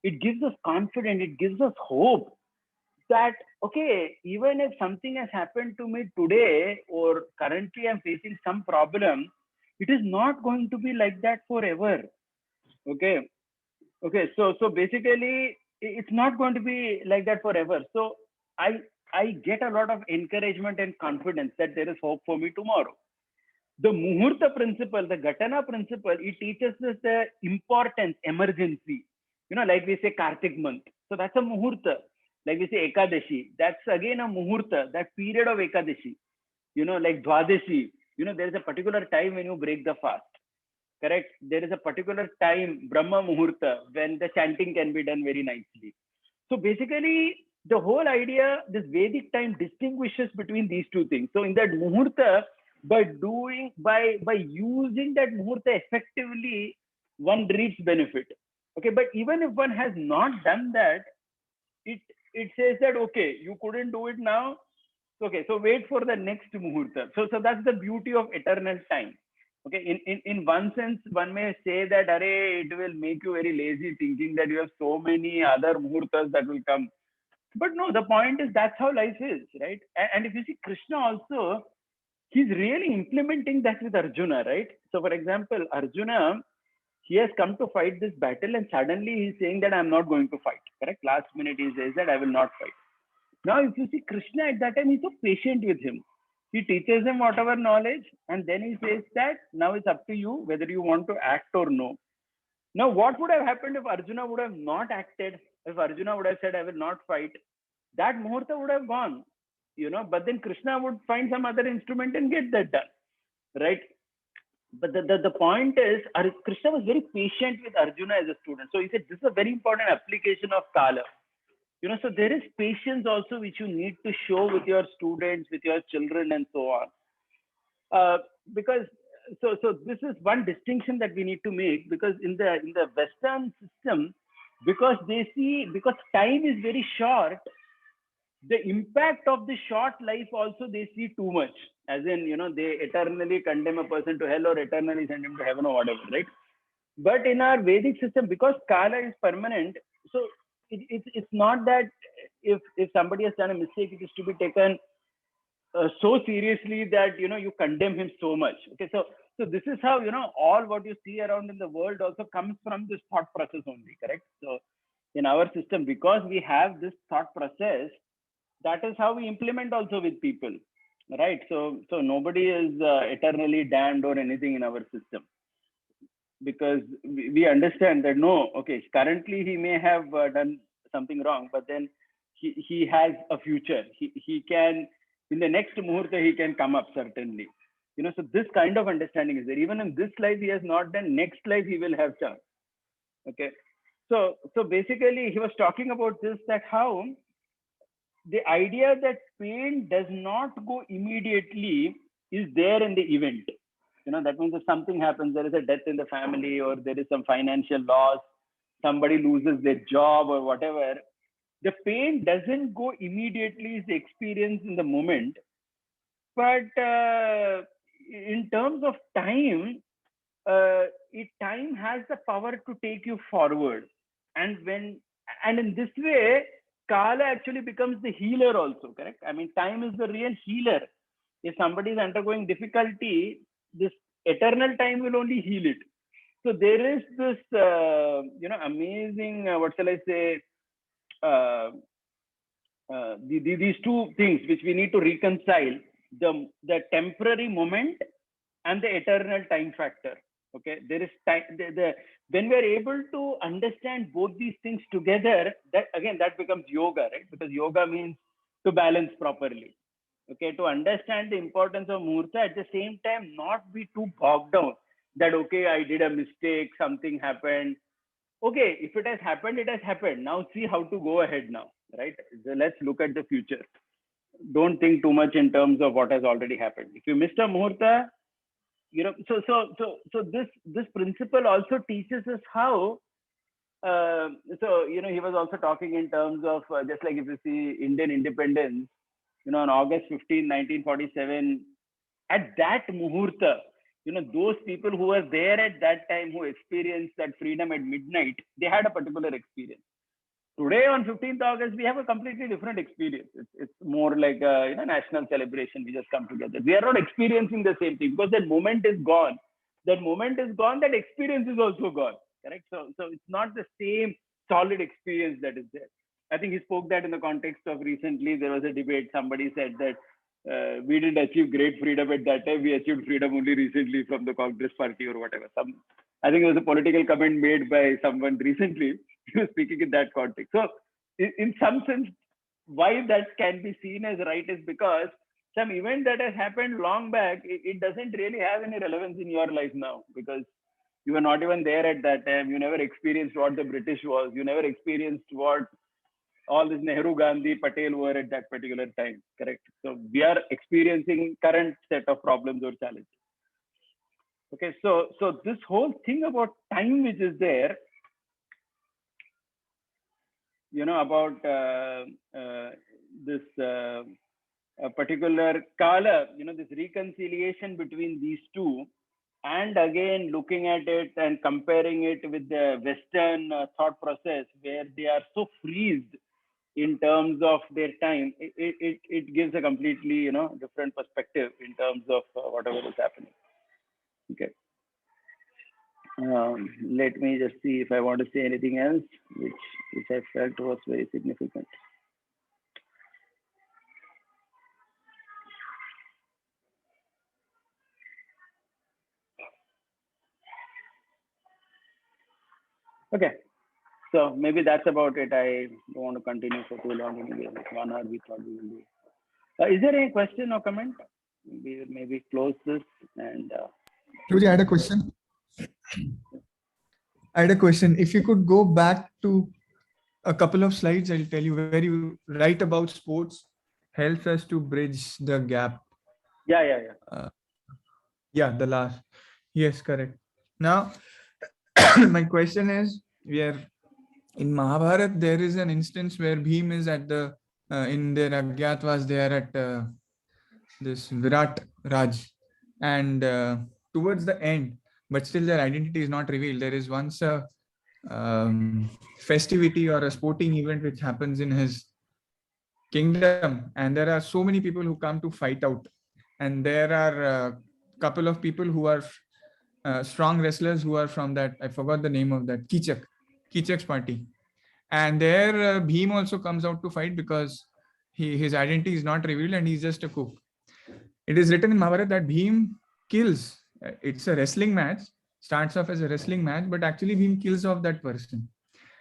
It gives us confidence. It gives us hope that, okay, even if something has happened to me today or currently I'm facing some problem, it is not going to be like that forever. Okay. Okay. So basically it's not going to be like that forever. So I get a lot of encouragement and confidence that there is hope for me tomorrow. The Muhurta principle, the Ghatana principle, it teaches us the importance, emergency. Like we say Kartik month. So that's a Muhurta. Like we say Ekadashi. That's again a Muhurta, that period of Ekadashi. Like Dwadashi. There is a particular time when you break the fast. Correct? There is a particular time, Brahma Muhurta, when the chanting can be done very nicely. So basically, the whole idea, this Vedic time distinguishes between these two things. So in that Muhurta, by using that muhurta effectively, one reaps benefit. Okay, but even if one has not done that, it says that okay, you couldn't do it now. Okay, so wait for the next muhurta. So that's the beauty of eternal time. Okay, in one sense, one may say that it will make you very lazy, thinking that you have so many other muhurtas that will come. But no, the point is that's how life is, right? And if you see Krishna also, he's really implementing that with Arjuna, right? So, for example, Arjuna, he has come to fight this battle, and suddenly he's saying that I'm not going to fight. Correct? Last minute he says that I will not fight. Now, if you see Krishna at that time, he's so patient with him. He teaches him whatever knowledge, and then he says that now it's up to you whether you want to act or no. Now, what would have happened if Arjuna would have not acted? If Arjuna would have said, I will not fight, that muhurta would have gone. But then Krishna would find some other instrument and get that done, right? But the point is, Krishna was very patient with Arjuna as a student. So he said, this is a very important application of Kala. So there is patience also which you need to show with your students, with your children, and so on. Because so this is one distinction that we need to make, because in the Western system, because time is very short, the impact of the short life also they see too much, as in they eternally condemn a person to hell or eternally send him to heaven or whatever, right? But in our Vedic system, because Kala is permanent, so it's not that if somebody has done a mistake, it is to be taken so seriously that you condemn him so much. Okay, so this is how all what you see around in the world also comes from this thought process only, correct? So in our system, because we have this thought process, that is how we implement also with people, right? So nobody is eternally damned or anything in our system, because we understand that no, okay, currently he may have done something wrong, but then he has a future. He can, in the next muhurta, he can come up, certainly. So this kind of understanding is there. Even in this life he has not done, next life he will have chance. Okay, so basically he was talking about this, that how the idea that pain does not go immediately is there in the event. That means if something happens, there is a death in the family, or there is some financial loss, somebody loses their job or whatever, the pain doesn't go immediately, is experienced in the moment. But in terms of time, time has the power to take you forward. And in this way, Kala actually becomes the healer also, correct? I mean, time is the real healer. If somebody is undergoing difficulty, this eternal time will only heal it. So there is this, amazing, what shall I say, these two things which we need to reconcile: the temporary moment and the eternal time factor. Okay, there is time. When we are able to understand both these things together, that becomes yoga, right? Because yoga means to balance properly. Okay, to understand the importance of muhurta, at the same time not be too bogged down that okay, I did a mistake, something happened. Okay, if it has happened, it has happened. Now see how to go ahead now, right? So let's look at the future. Don't think too much in terms of what has already happened. If you missed a muhurta, so this principle also teaches us how. He was also talking in terms of just like if you see Indian independence, on August 15, 1947, at that muhurta, those people who were there at that time, who experienced that freedom at midnight, they had a particular experience. Today on 15th August, we have a completely different experience. It's more like a national celebration. We just come together. We are not experiencing the same thing because that moment is gone. That moment is gone. That experience is also gone. Correct. So it's not the same solid experience that is there. I think he spoke that in the context of recently there was a debate. Somebody said that we didn't achieve great freedom at that time. We achieved freedom only recently from the Congress party or whatever. I think it was a political comment made by someone recently. He was speaking in that context. So in some sense, why that can be seen as right is because some event that has happened long back, it doesn't really have any relevance in your life now, because you were not even there at that time. You never experienced what the British was. You never experienced what all this Nehru, Gandhi, Patel were at that particular time. Correct. So we are experiencing current set of problems or challenges. Okay. So this whole thing about time which is there, about this particular Kala, this reconciliation between these two, and again looking at it and comparing it with the Western thought process where they are so freezed in terms of their time, it gives a completely different perspective in terms of whatever is happening. Okay. Let me just see if I want to say anything else which I felt was very significant. Okay, so maybe that's about it. I don't want to continue for too long anyway. 1 hour we thought we will do. Is there any question or comment? Maybe close this and. Guruji, I had a question. If you could go back to a couple of slides, I'll tell you where you write about sports helps us to bridge the gap. Yeah, the last. Yes, correct. Now, my question is, in Mahabharata, there is an instance where Bhim is at in their Agyatwas, they are at this Virat Raj, and towards the end, but still their identity is not revealed. There is once a festivity or a sporting event which happens in his kingdom, and there are so many people who come to fight out, and there are a couple of people who are strong wrestlers who are from that, I forgot the name of that, Kichak's party, and there Bhim also comes out to fight because his identity is not revealed and he's just a cook. It is written in Mahabharata that Bhim kills. It's a wrestling match, starts off as a wrestling match, but actually Bhim kills off that person.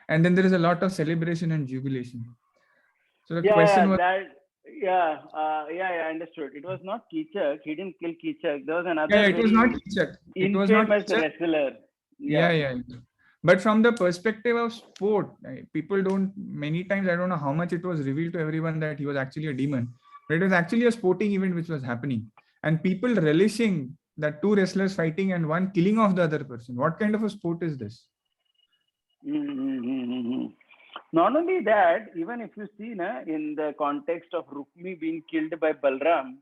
And then there is a lot of celebration and jubilation. So the question was... I understood. It was not Kichak. He didn't kill Kichak. There was another. Yeah, it was not Kichak. It was not Kichak. Wrestler. Yeah. But from the perspective of sport, people many times, I don't know how much it was revealed to everyone that he was actually a demon. But it was actually a sporting event which was happening. And people relishing that two wrestlers fighting and one killing of the other person. What kind of a sport is this? Mm-hmm. Not only that, even if you see in the context of Rukmi being killed by Balram,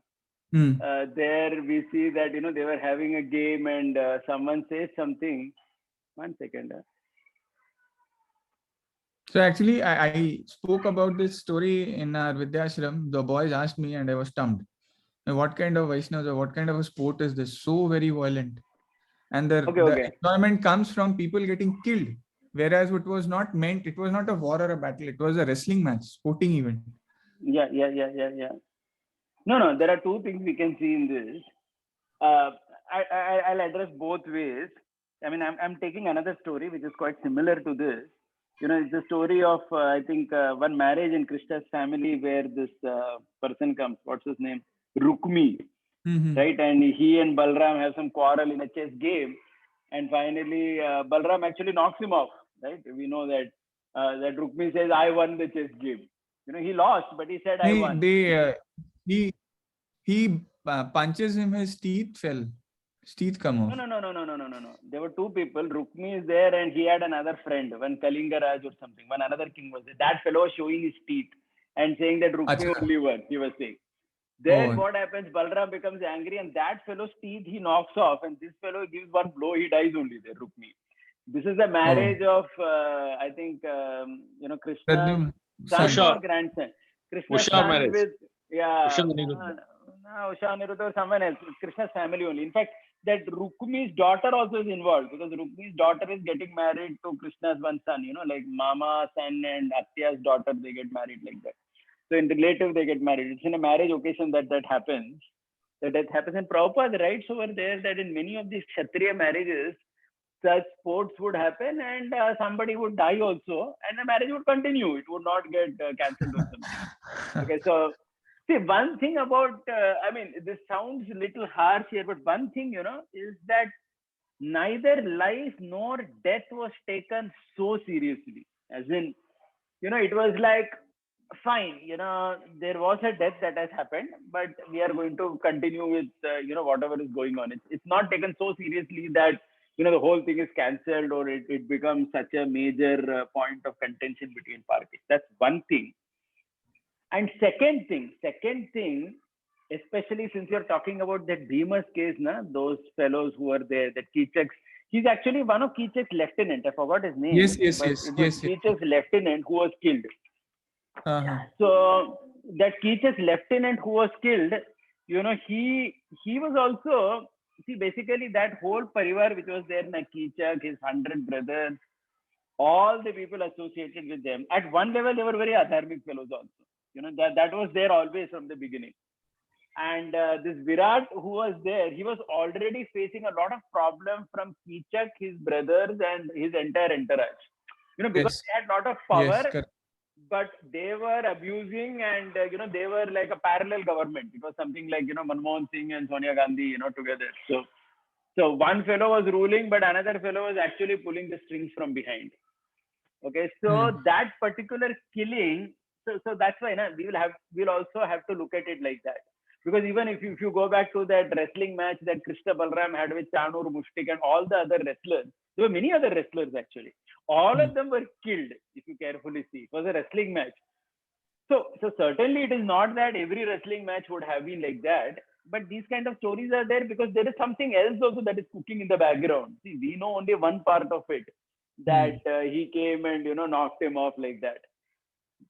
there we see that they were having a game and someone says something. 1 second. So actually, I spoke about this story in our Vidyashram. The boys asked me and I was stumped. What kind of Vaishnavas or what kind of a sport is this? So very violent. And the enjoyment comes from people getting killed. Whereas it was not meant, it was not a war or a battle. It was a wrestling match, sporting event. Yeah. No, there are two things we can see in this. I'll address both ways. I mean, I'm taking another story which is quite similar to this. It's the story of I think one marriage in Krishna's family where this person comes. What's his name? Rukmi, right? And he and Balram have some quarrel in a chess game, and finally Balram actually knocks him off. Right? We know that that Rukmi says, "I won the chess game." He lost, but he said, "I won." He punches him. His teeth fell. His teeth come off. No. There were two people. Rukmi is there, and he had another friend, one Kalingaraj or something. One another king was there. That fellow was showing his teeth and saying that Rukmi only won. He was saying. Then what happens? Balram becomes angry, and that fellow's teeth he knocks off, and this fellow gives one blow. He dies only there. Rukmi. This is the marriage of I think Krishna's son or grandson. Krishna's son marriage. with Usha Aniruddha or someone else. Krishna's family only. In fact, that Rukmi's daughter also is involved because Rukmi's daughter is getting married to Krishna's one son. Like Mama, son, and Atya's daughter, they get married like that. So in relative, they get married. It's in a marriage occasion that happens. That happens. And Prabhupada writes over there that in many of these Kshatriya marriages, such sports would happen and somebody would die also and the marriage would continue. It would not get cancelled or something. Okay, so see, one thing about, this sounds a little harsh here, but one thing, is that neither life nor death was taken so seriously. As in, it was like, fine, there was a death that has happened, but we are going to continue with, whatever is going on. It's not taken so seriously that, the whole thing is cancelled or it becomes such a major point of contention between parties. That's one thing. And second thing, especially since you're talking about that Bhima's case, those fellows who were there, that Kichak, he's actually one of Kichak's lieutenant. I forgot his name. Yes. Kichak's lieutenant who was killed. So that Kichak's lieutenant who was killed, he was also, see, basically that whole parivar which was there, Kichak, his 100 brothers, all the people associated with them, at one level they were very adharmic fellows also. That was there always from the beginning. And this Virat who was there, he was already facing a lot of problems from Kichak, his brothers, and his entire entourage. Because they had a lot of power, but they were abusing and, they were like a parallel government. It was something like, Manmohan Singh and Sonia Gandhi, together. So one fellow was ruling, but another fellow was actually pulling the strings from behind. Okay, so that particular killing, so that's why we'll also have to look at it like that. Because even if you go back to that wrestling match that Krishna Balram had with Chanur, Mushtik and all the other wrestlers, there were many other wrestlers actually. All of them were killed, if you carefully see. It was a wrestling match. So certainly it is not that every wrestling match would have been like that. But these kind of stories are there because there is something else also that is cooking in the background. See, we know only one part of it, that he came and, knocked him off like that.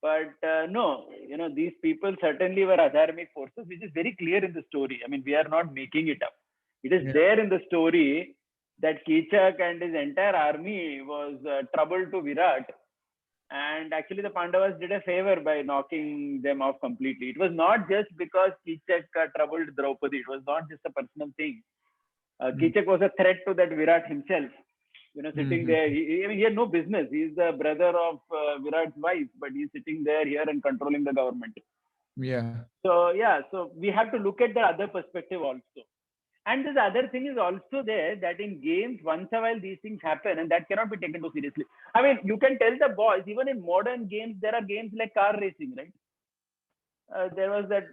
But no, these people certainly were adharmic forces, which is very clear in the story. I mean, we are not making it up. It is there in the story that Kichak and his entire army was trouble to Virat. And actually the Pandavas did a favor by knocking them off completely. It was not just because Kichak troubled Draupadi. It was not just a personal thing. Kichak was a threat to that Virat himself. Sitting there, he had no business. He's the brother of Virat's wife, but he's sitting there here and controlling the government. So we have to look at the other perspective also. And this other thing is also there, that in games, once a while these things happen and that cannot be taken too seriously. I mean, you can tell the boys, even in modern games, there are games like car racing, right? there was that.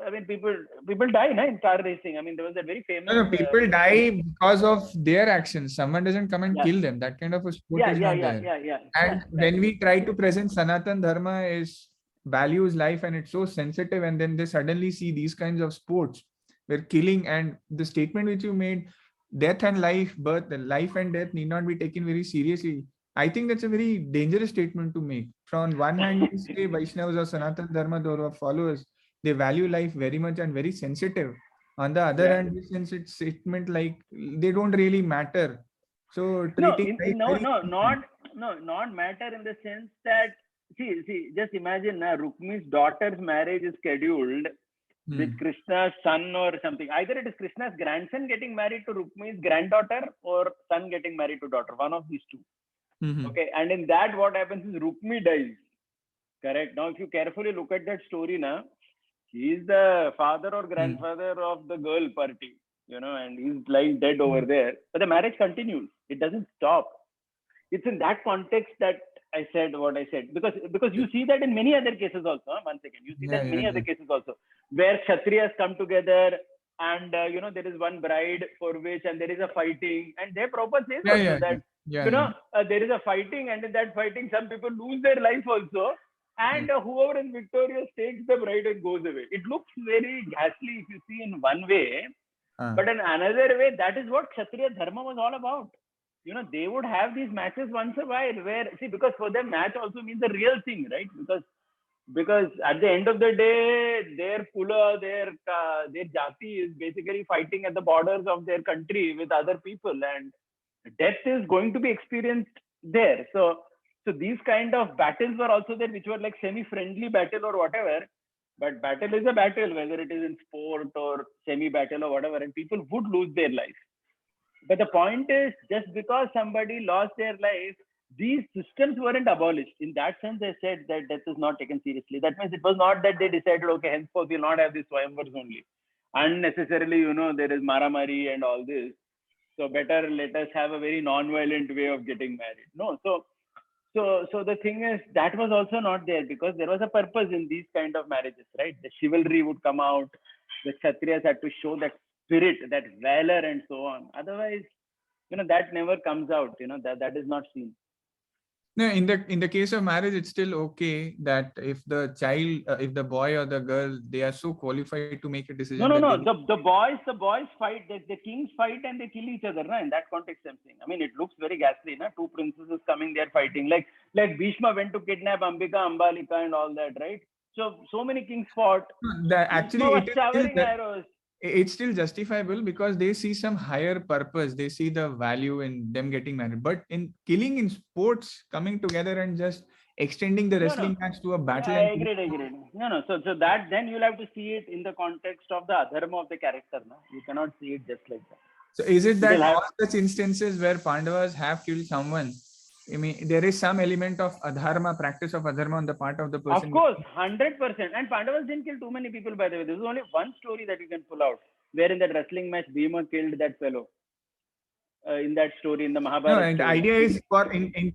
I mean, people die, na, in car racing. I mean, there was that very famous. No, people die because of their actions. Someone doesn't come and Yeah. kill them. That kind of a sport is not there. And Yeah, when we try to present Sanatan Dharma is values life and it's so sensitive, and then they suddenly see these kinds of sports where killing and the statement which you made, death and life, life and death need not be taken very seriously. I think that's a very dangerous statement to make. From one hand, you say Vaishnavas or Sanatan Dharma, or followers, they value life very much and very sensitive. On the other hand, since it's statement like they don't really matter. So treating not matter in the sense that see, just imagine Rukmi's daughter's marriage is scheduled with Krishna's son or something. Either it is Krishna's grandson getting married to Rukmi's granddaughter or son getting married to daughter. One of these two. Okay, and in that, what happens is Rukmi dies. Correct. Now, if you carefully look at that story, now he is the father or grandfather of the girl party, and he's lying dead over there. But the marriage continues. It doesn't stop. It's in that context that I said what I said, because you see that in many other cases also. One second, you see that in many other cases also, where Kshatriyas come together and there is one bride for which, and there is a fighting, and their purpose is that there is a fighting, and in that fighting some people lose their life also, and whoever is victorious takes the bride and goes away. It looks very ghastly if you see in one way, but in another way, that is what Kshatriya Dharma was all about. They would have these matches once a while where, because for them match also means the real thing, right? Because at the end of the day, their kula, their jati is basically fighting at the borders of their country with other people, and death is going to be experienced there. So these kind of battles were also there, which were like semi-friendly battle or whatever. But battle is a battle, whether it is in sport or semi-battle or whatever, and people would lose their life. But the point is, just because somebody lost their life, these systems weren't abolished. In that sense, they said that death is not taken seriously. That means it was not that they decided, okay, henceforth we'll not have these Swayamvars only. Unnecessarily, there is maramari and all this. So better let us have a very non-violent way of getting married. No, so the thing is, that was also not there, because there was a purpose in these kind of marriages, right? The chivalry would come out. The Kshatriyas had to show that spirit, that valor, and so on. Otherwise, that never comes out. That is not seen. No, in the case of marriage, it's still okay that if the child, if the boy or the girl, they are so qualified to make a decision. No. The boys fight. The kings fight and they kill each other. In that context, I'm saying. I mean, it looks very ghastly. Two princesses coming there fighting. Like Bhishma went to kidnap Ambika, Ambalika, and all that, right? So many kings fought. It's still justifiable because they see some higher purpose. They see the value in them getting married. But in killing in sports, coming together and just extending the wrestling match to a battle. I agreed. No. So that then you'll have to see it in the context of the adharma of the character. No? You cannot see it just like that. So is it that all such instances where Pandavas have killed someone, I mean, there is some element of adharma, practice of adharma on the part of the person? Of course, 100%. And Pandavas didn't kill too many people, by the way. There is only one story that you can pull out, where in that wrestling match, Bhima killed that fellow. In that story, in the Mahabharata. No, and the idea is in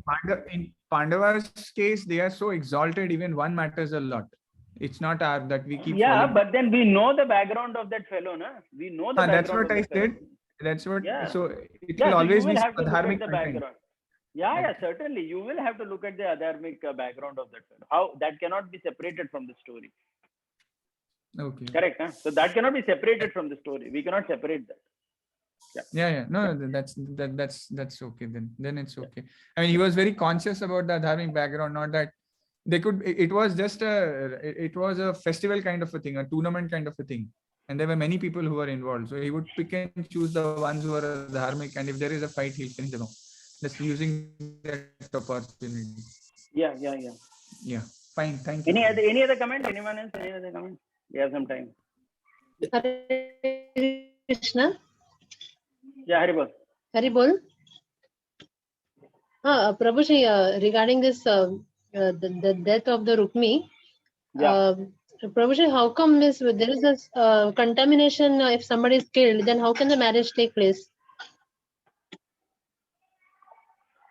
Pandava's case, they are so exalted, even one matters a lot. It's not that we keep. Yeah, but then we know the background of that fellow, na? We know the background. That's what I said. That's what. Yeah. So it will always be adharmic background. Yeah, certainly. You will have to look at the adharmic background of that fellow. How that cannot be separated from the story. Okay. Correct. Huh? So that cannot be separated from the story. We cannot separate that. Yeah. No, that's okay. Then it's okay. I mean, he was very conscious about the adharmic background. Not that they could. It was just it was a festival kind of a thing, a tournament kind of a thing, and there were many people who were involved. So he would pick and choose the ones who are adharmic, and if there is a fight, he'll finish them off. Just using that opportunity. Yeah. Fine. Thank you. Any other comment? Anyone else? Any other comment? We have some time. Hare Krishna. Yeah, Haribol. Haribol. Prabhuji, regarding this, the death of the Rukmi. Yeah. Prabhuji, how come there is a contamination? If somebody is killed, then how can the marriage take place?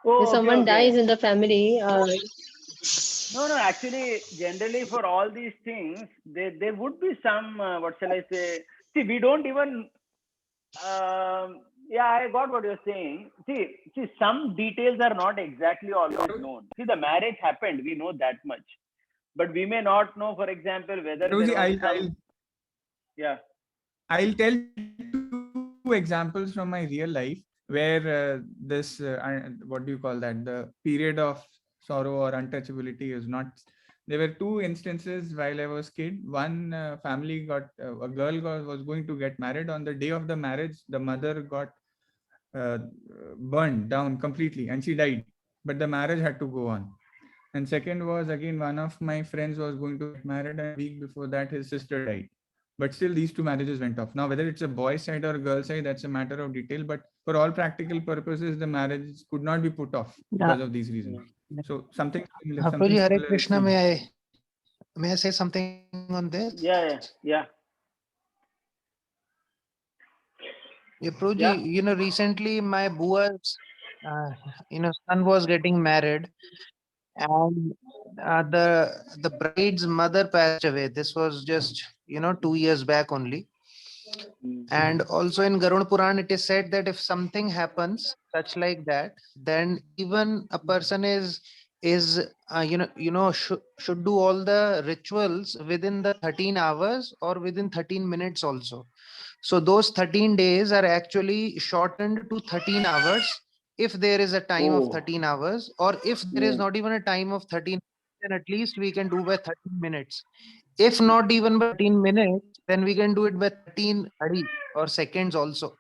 If someone dies in the family. No, no, actually, generally for all these things, there would be some, what shall I say? See, we don't even, yeah, I got what you're saying. See, some details are not exactly always known. See, the marriage happened, we know that much. But we may not know, for example, whether there Rosie, was some, yeah. I'll tell two examples from my real life where this what do you call that, the period of sorrow or untouchability is not. There were two instances while I was kid. One family got a girl was going to get married. On the day of the marriage, the mother got uh, burned down completely and she died, but the marriage had to go on. And second was again, one of my friends was going to get married, and a week before that his sister died. But still these two marriages went off. Now whether it's a boy side or girl side, that's a matter of detail, but for all practical purposes the marriage could not be put off because of these reasons. So something Prabhuji, Hare similar is Krishna, seen. may I say something on this? Yeah. Yeah, Prabhuji, Yeah. recently my bua's, son was getting married, and the bride's mother passed away. This was just 2 years back only. And also in Garud Puran, it is said that if something happens such like that, then even a person is should do all the rituals within the 13 hours or within 13 minutes also. So those 13 days are actually shortened to 13 hours if there is a time of 13 hours, or if there is not even a time of 13, then at least we can do by 13 minutes. If not even by 13 minutes, then we can do it by 13 or seconds also.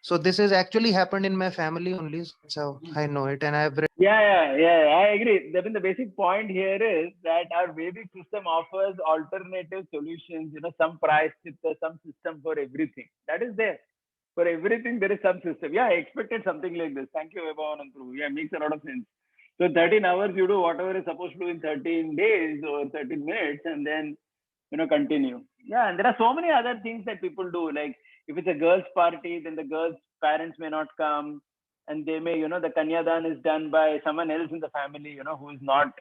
So this has actually happened in my family only. So that's how I know it. And I've read. Yeah, I agree. The basic point here is that our Vedic system offers alternative solutions, some price, some system for everything. That is there. For everything, there is some system. Yeah, I expected something like this. Thank you, Vaibhav and Prabhu. Yeah, makes a lot of sense. So 13 hours, you do whatever is supposed to do in 13 days or 13 minutes, and then, continue. Yeah, and there are so many other things that people do. Like if it's a girls' party, then the girls' parents may not come, and they may, the kanyadan is done by someone else in the family, who is not,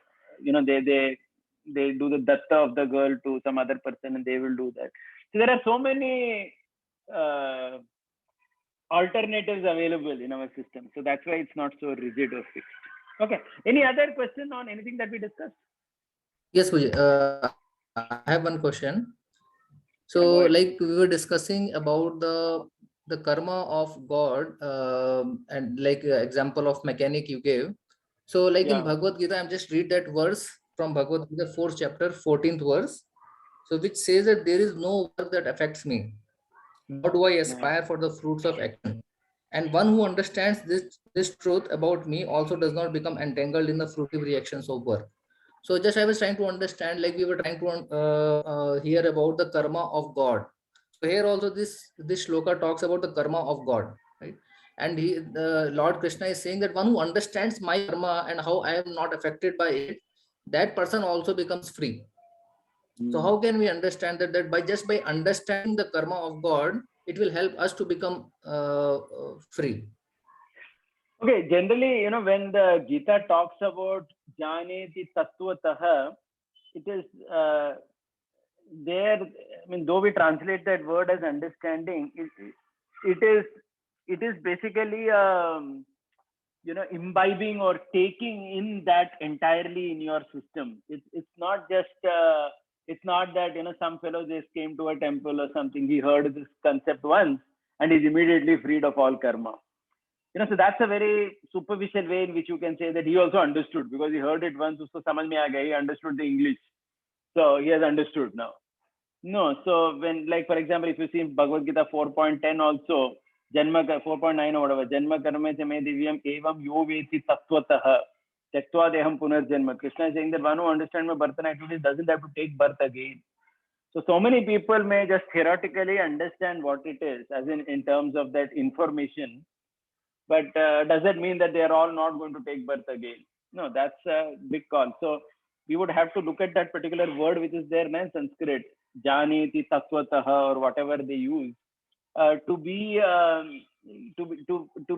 they do the datta of the girl to some other person, and they will do that. So there are so many uh, alternatives available in our system. So that's why it's not so rigid or fixed. Okay. Any other question on anything that we discussed? Yes, Puji. I have one question. So, like we were discussing about the karma of God, and like example of mechanic you gave. So, like in Bhagavad Gita, I'm just read that verse from Bhagavad Gita, 4th chapter, 14th verse. So, which says that there is no work that affects me. Nor do I aspire for the fruits of action. And one who understands this truth about me also does not become entangled in the fruitive reactions of work. So just I was trying to understand, like we were trying to hear about the karma of God. So here also this shloka talks about the karma of God, right? And the Lord Krishna is saying that one who understands my karma and how I am not affected by it, that person also becomes free. So how can we understand that by understanding the karma of God, it will help us to become free? Okay, generally, when the Gita talks about Janeti Tattvataha, it is there. I mean, though we translate that word as understanding, it is basically imbibing or taking in that entirely in your system. It's not just it's not that some fellow just came to a temple or something, he heard this concept once and is immediately freed of all karma. So that's a very superficial way in which you can say that he also understood, because he heard it once, usko samajh mein aa gaya, he understood the English, so he has understood now. No, so when, like, for example, if you see Bhagavad Gita 4.10 also, Janma 4.9 or whatever, Janma karme me divyam evam yo veti tattvataha tyaktva deham punarjanma. Krishna is saying that one who understands my birth and activities doesn't have to take birth again. So many people may just theoretically understand what it is, as in terms of that information, but does that mean that they are all not going to take birth again? No, that's a big call. So we would have to look at that particular word which is there in Sanskrit, Janeti Tattvataha or whatever they use, to be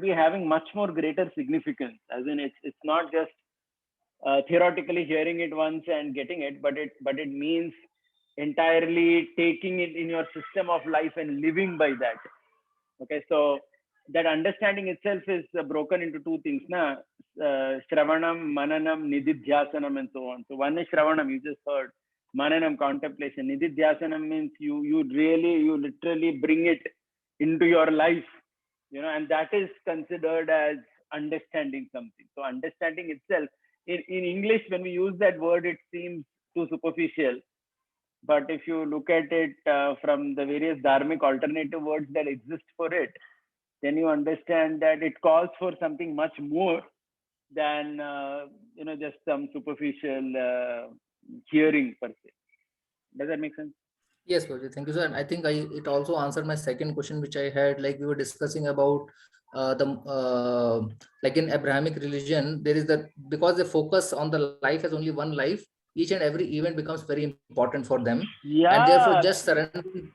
having much more greater significance. As in, it's not just theoretically hearing it once and getting it, but it means entirely taking it in your system of life and living by that. Okay, so that understanding itself is broken into two things, na? Shravanam, Mananam, Nididhyasanam, and so on. So one is Shravanam, you just heard. Mananam, contemplation. Nididhyasanam means you literally bring it into your life, and that is considered as understanding something. So understanding itself, in English, when we use that word, it seems too superficial. But if you look at it from the various dharmic alternative words that exist for it, then you understand that it calls for something much more than just some superficial hearing per se. Does that make sense? Yes, Prabhuji, thank you, sir. And I think it also answered my second question, which I had. Like we were discussing about like in Abrahamic religion, there is because they focus on the life as only one life, each and every event becomes very important for them. Yeah. And therefore just surrendering.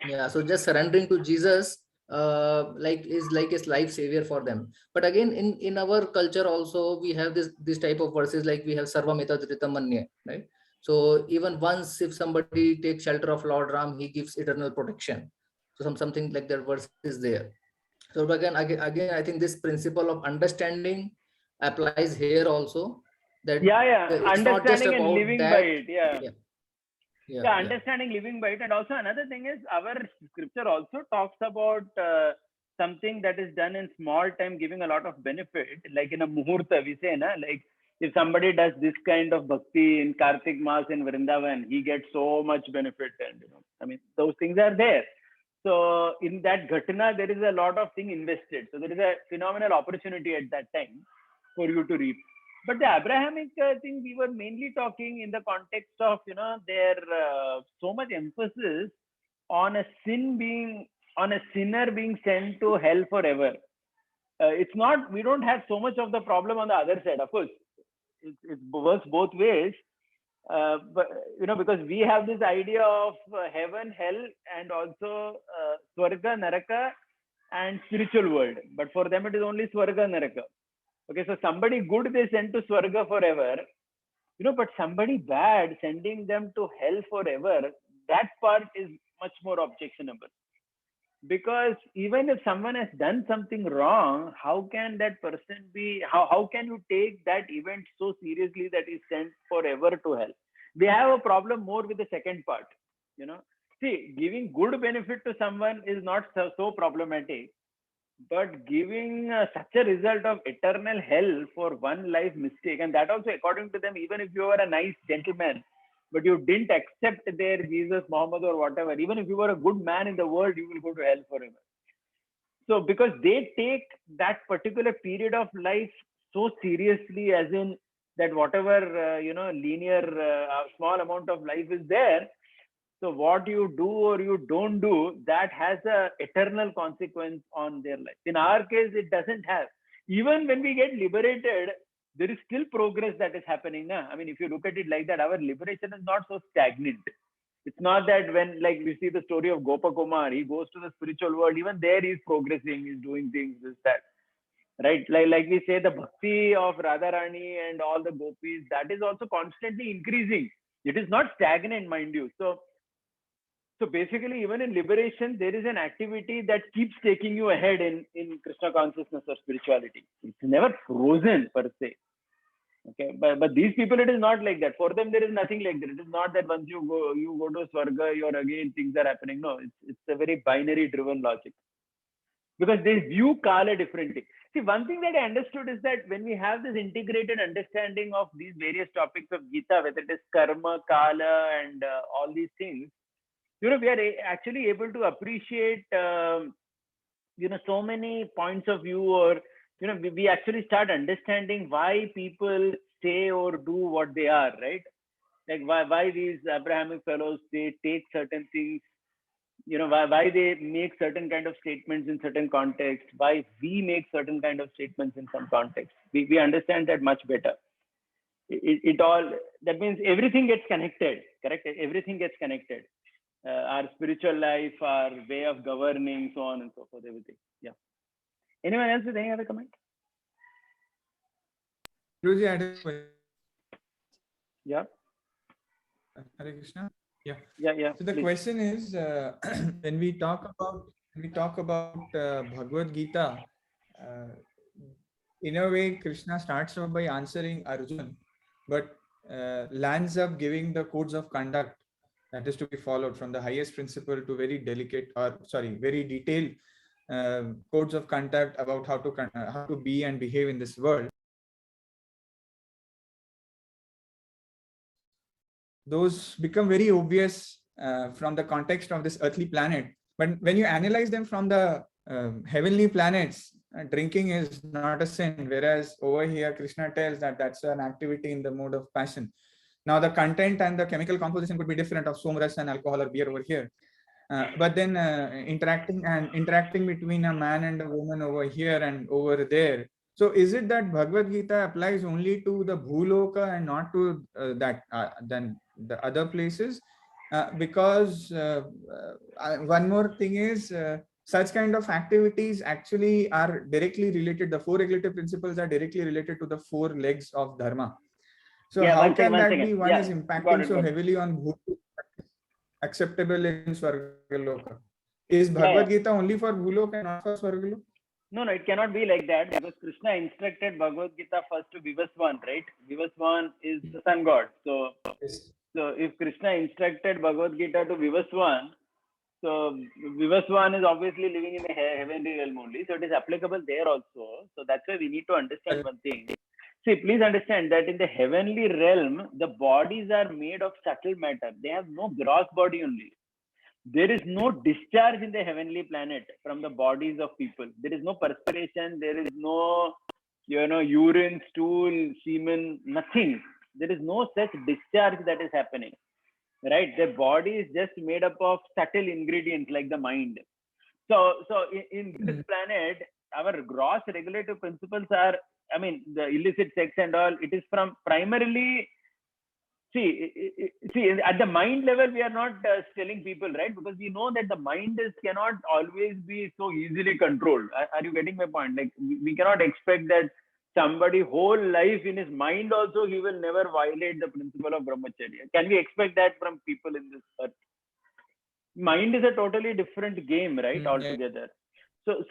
Yeah, so just surrendering to Jesus is like a life savior for them. But again, in our culture also, we have this type of verses, like we have Sarvamita Dhritam Manya, right? So even once, if somebody takes shelter of Lord Ram, he gives eternal protection. So something like that verse is there. So again, I think this principle of understanding applies here also. That it's not just understanding and about living that. by it. Yeah, understanding, living by it. And also another thing is, our scripture also talks about something that is done in small time giving a lot of benefit. Like in a muhurta, we say, like if somebody does this kind of bhakti in Kartik Mas in Vrindavan, he gets so much benefit. And those things are there. So in that ghatna, there is a lot of thing invested. So there is a phenomenal opportunity at that time for you to reap. But the Abrahamic thing, we were mainly talking in the context of, their so much emphasis on a sinner being sent to hell forever. It's not, we don't have so much of the problem on the other side. Of course, it works both ways. But because we have this idea of heaven, hell, and also Swarga, Naraka, and spiritual world. But for them, it is only Swarga, Naraka. Okay, so somebody good they send to Swarga forever, but somebody bad sending them to hell forever, that part is much more objectionable. Because even if someone has done something wrong, how can that person be, how can you take that event so seriously that is sent forever to hell? We have a problem more with the second part. See, giving good benefit to someone is not so problematic. But giving such a result of eternal hell for one life mistake, and that also according to them, even if you were a nice gentleman, but you didn't accept their Jesus, Muhammad, or whatever, even if you were a good man in the world, you will go to hell forever. So because they take that particular period of life so seriously, as in that whatever, linear small amount of life is there, so what you do or you don't do, that has a eternal consequence on their life. In our case, it doesn't have. Even when we get liberated, there is still progress that is happening. If you look at it like that, our liberation is not so stagnant. It's not that when, like, we see the story of Gopakumar, he goes to the spiritual world, even there he's progressing, he's doing things, this, that. Right? Like we say, the bhakti of Radharani and all the gopis, that is also constantly increasing. It is not stagnant, mind you. So basically, even in liberation, there is an activity that keeps taking you ahead in Krishna consciousness or spirituality. It's never frozen per se. Okay, but these people, it is not like that. For them, there is nothing like that. It is not that once you go to Swarga, you're again things are happening. No, it's a very binary driven logic. Because they view Kala differently. See, one thing that I understood is that when we have this integrated understanding of these various topics of Gita, whether it is karma, Kala, and all these things, we are actually able to appreciate, so many points of view, or, we actually start understanding why people say or do what they are, right? Like why these Abrahamic fellows, they take certain things, why they make certain kind of statements in certain contexts, why we make certain kind of statements in some context. We understand that much better. It all, that means everything gets connected, correct? Everything gets connected. Our spiritual life, our way of governing, so on and so forth, everything. Yeah. Anyone else with any other comment? Guruji, I had a question. Yeah, Hare Krishna. Yeah. yeah. So the Please. question is, when we talk about Bhagavad Gita, in a way, Krishna starts off by answering Arjun, but lands up giving the codes of conduct that is to be followed, from the highest principle to very very detailed codes of conduct about how to be and behave in this world. Those become very obvious from the context of this earthly planet. But when you analyze them from the heavenly planets, drinking is not a sin, whereas over here Krishna tells that that's an activity in the mode of passion. Now the content and the chemical composition could be different of somaras and alcohol or beer over here. But then interacting between a man and a woman over here and over there. So is it that Bhagavad Gita applies only to the Bhuloka and not to then the other places? Because one more thing is, such kind of activities actually are directly related. The four regulative principles are directly related to the four legs of dharma. So Yeah, how can one that second. be? One Yeah, is got impacting it, so got it. heavily on Bhuloka, acceptable in Swargaloka. Is Yeah, Bhagavad yeah. Gita only for Bhuloka and not for Swargaloka? No, it cannot be like that, because Krishna instructed Bhagavad Gita first to Vivaswan, right? Vivaswan is the sun god. So Yes. if Krishna instructed Bhagavad Gita to Vivaswan, so Vivaswan is obviously living in the heavenly realm only. So it is applicable there also. So that's why we need to understand one thing. See, please understand that in the heavenly realm, the bodies are made of subtle matter. They have no gross body only. There is no discharge in the heavenly planet from the bodies of people. There is no perspiration. There is no, urine, stool, semen, nothing. There is no such discharge that is happening, right? The body is just made up of subtle ingredients like the mind. So in this planet, our gross regulative principles are, the illicit sex and all, it is from primarily, see, at the mind level, we are not telling people, right? Because we know that the mind cannot always be so easily controlled. Are you getting my point? Like, we cannot expect that somebody whole life in his mind also, he will never violate the principle of brahmacharya. Can we expect that from people in this earth? Mind is a totally different game, right? Altogether. So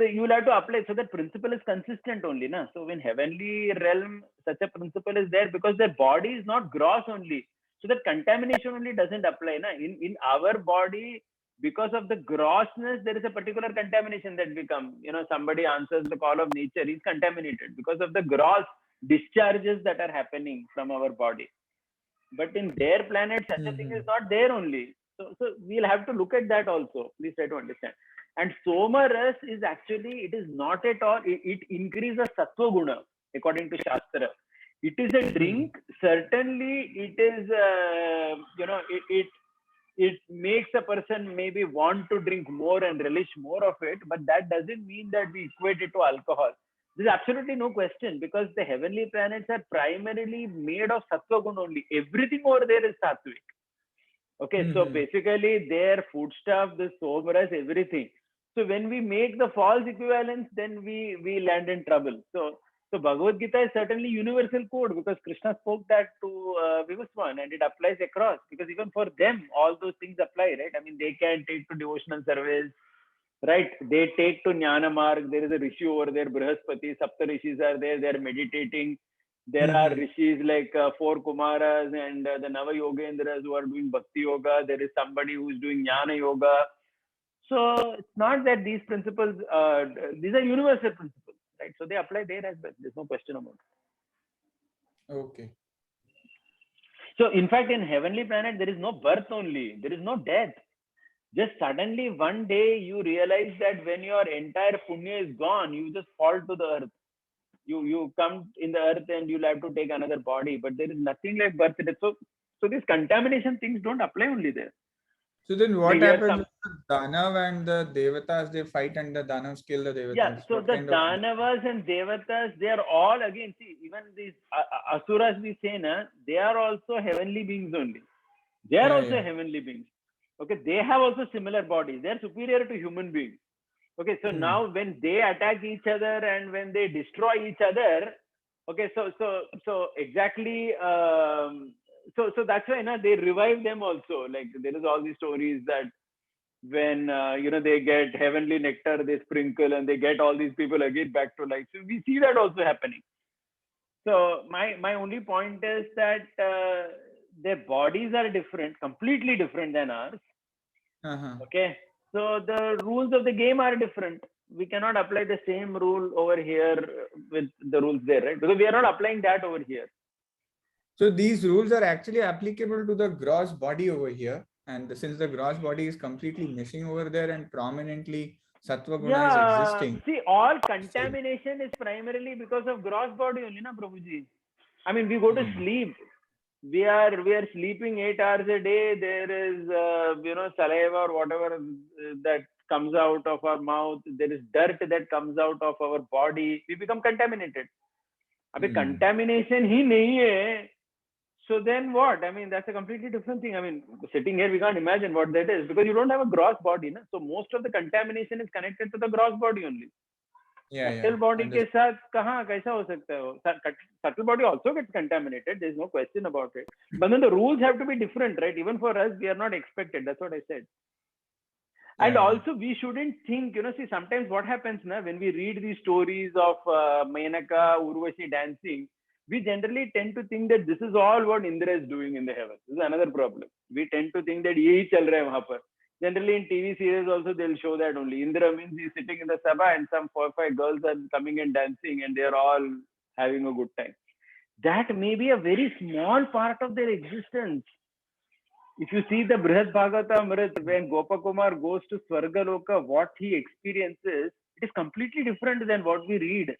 you will have to apply. So that principle is consistent only, na. So in heavenly realm, such a principle is there because their body is not gross only. So that contamination only doesn't apply, na. In our body, because of the grossness, there is a particular contamination that become. Somebody answers the call of nature, he's contaminated because of the gross discharges that are happening from our body. But in their planet, such a thing is not there only. So we'll have to look at that also. Please try to understand. And Soma Ras is actually, it is not at all, it increases Sattva Guna according to Shastra. It is a drink. Certainly, it is, it makes a person maybe want to drink more and relish more of it. But that doesn't mean that we equate it to alcohol. There's absolutely no question, because the heavenly planets are primarily made of Sattva Guna only. Everything over there is Sattvic. Okay, so basically their foodstuff, the Soma, everything. So when we make the false equivalence, then we land in trouble. So Bhagavad Gita is certainly universal code, because Krishna spoke that to Vivaswan, and it applies across, because even for them, all those things apply, right? They can take to devotional service, right? They take to Jnana Marg. There is a Rishi over there, Brihaspati, Sapta Rishis are there, they are meditating. There are Rishis like 4 Kumaras and the Nava Yogendras who are doing Bhakti Yoga. There is somebody who is doing Jnana Yoga. So it's not that these principles, these are universal principles, right? So they apply there as well. There's no question about it. Okay. So in fact, in heavenly planet, there is no birth only. There is no death. Just suddenly one day you realize that when your entire punya is gone, you just fall to the earth. You come in the earth and you'll have to take another body, but there is nothing like birth. So these contamination things don't apply only there. So then what happens with the Danav and the Devatas? They fight and the Danavs kill the Devatas. Yeah, so the Danavas and Devatas, they are all, again, see, even these Asuras we say, na, they are also heavenly beings only. They are also heavenly beings. Okay, they have also similar bodies. They are superior to human beings. Okay, so now when they attack each other and when they destroy each other, Okay, so exactly. So that's why they revive them also. Like there is all these stories that when they get heavenly nectar, they sprinkle and they get all these people again back to life. So we see that also happening. So my only point is that their bodies are different, completely different than ours. Okay, so the rules of the game are different. We cannot apply the same rule over here with the rules there, right? Because we are not applying that over here. So these rules are actually applicable to the gross body over here. And since the gross body is completely missing over there and prominently Sattva Guna is existing. See, all contamination is primarily because of gross body only, na Prabhuji. I mean, we go to sleep. We are sleeping 8 hours a day. There is saliva or whatever that comes out of our mouth. There is dirt that comes out of our body. We become contaminated. Abhi contamination hi nahi hai. So then what? I mean, that's a completely different thing. I mean, sitting here, we can't imagine what that is because you don't have a gross body, na? So most of the contamination is connected to the gross body only. Subtle body के साथ कहाँ कैसा हो सकता है वो? Subtle body also gets contaminated. There is no question about it. But then the rules have to be different, right? Even for us, we are not expected. That's what I said. And also, we shouldn't think, see, sometimes what happens now when we read these stories of Menaka, Urvashi dancing, we generally tend to think that this is all what Indra is doing in the heavens. This is another problem. We tend to think that yehi chal raha hai wahan par. Generally in TV series also they'll show that only. Indra means he's sitting in the sabha and some 4 or 5 girls are coming and dancing and they're all having a good time. That may be a very small part of their existence. If you see the Brihad Bhagavatamrita, when Gopakumar goes to Swargaloka, what he experiences, it is completely different than what we read.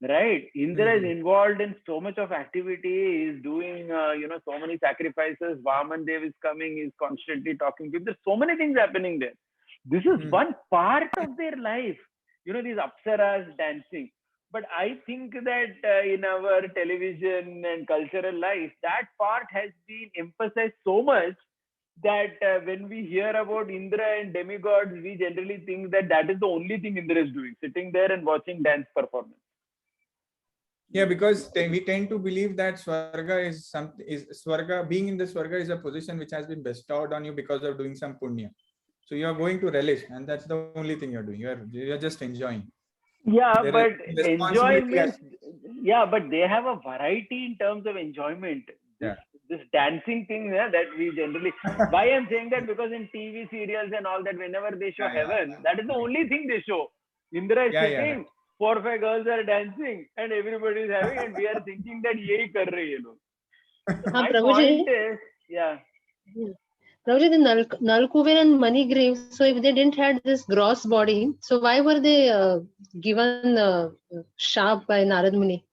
Right? Indra is involved in so much of activity. He's doing, so many sacrifices. Vaman Dev is coming. He's constantly talking to him. There's so many things happening there. This is one part of their life. These apsaras dancing. But I think that in our television and cultural life, that part has been emphasized so much that when we hear about Indra and demigods, we generally think that that is the only thing Indra is doing, sitting there and watching dance performance. Yeah, because we tend to believe that Swarga Swarga, being in the Swarga is a position which has been bestowed on you because of doing some punya. So you are going to relish, and that's the only thing you're doing. You're just enjoying. Yeah, but enjoyment. Yeah, but they have a variety in terms of enjoyment. This dancing thing that we generally. Why I'm saying that because in TV serials and all that, whenever they show heaven, that is the only thing they show. Indra is sitting. 4 or 5 girls are dancing and everybody is having, and we are thinking that yehi kar rahe hai log. My point is, Prabhuji, the Nalkuber and Manigriv, so if they didn't have this gross body, so why were they given sharp by Narad Muni?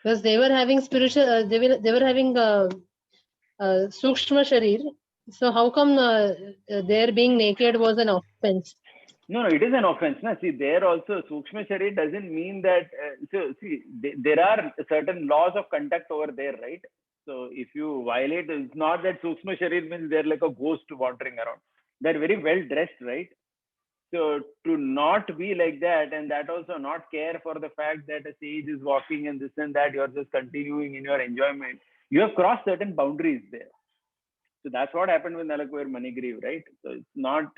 Because they were having spiritual, they were having Sukshma Sharir. So how come their being naked was an offense? No, it is an offense. Na? See, there also, Sukshma Sharir doesn't mean that, there are certain laws of conduct over there, right? So if you violate, it's not that Sukshma Sharir means they're like a ghost wandering around. They're very well dressed, right? So to not be like that, and that also not care for the fact that a sage is walking and this and that, you're just continuing in your enjoyment. You have crossed certain boundaries there. So that's what happened with Nalakuvir Manigriv, right? So it's not,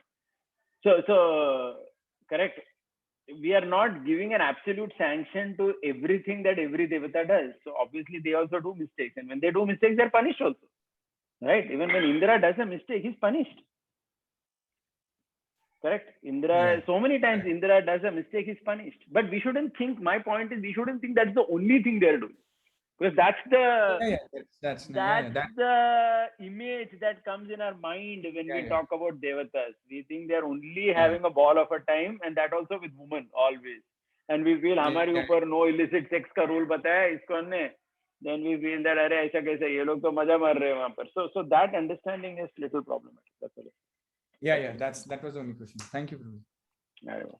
so correct. We are not giving an absolute sanction to everything that every devata does. So obviously they also do mistakes, and when they do mistakes, they're punished also, right? Even when Indra does a mistake, he's punished. Correct? Indra, so many times Indra does a mistake, he's punished. But we shouldn't think, my point is, we shouldn't think that's the only thing they're doing. Because that's the the image that comes in our mind when we talk about devatas. We think they're only having a ball of a time, and that also with women always. And we feel हमारे ऊपर no illicit sex का rule बताया इसको हमने. Then we feel that अरे ऐसा कैसे ये लोग तो मजा मार रहे हैं वहाँ पर. So that understanding is little problematic. That's all. That was the only question. Thank you, Prabhuji.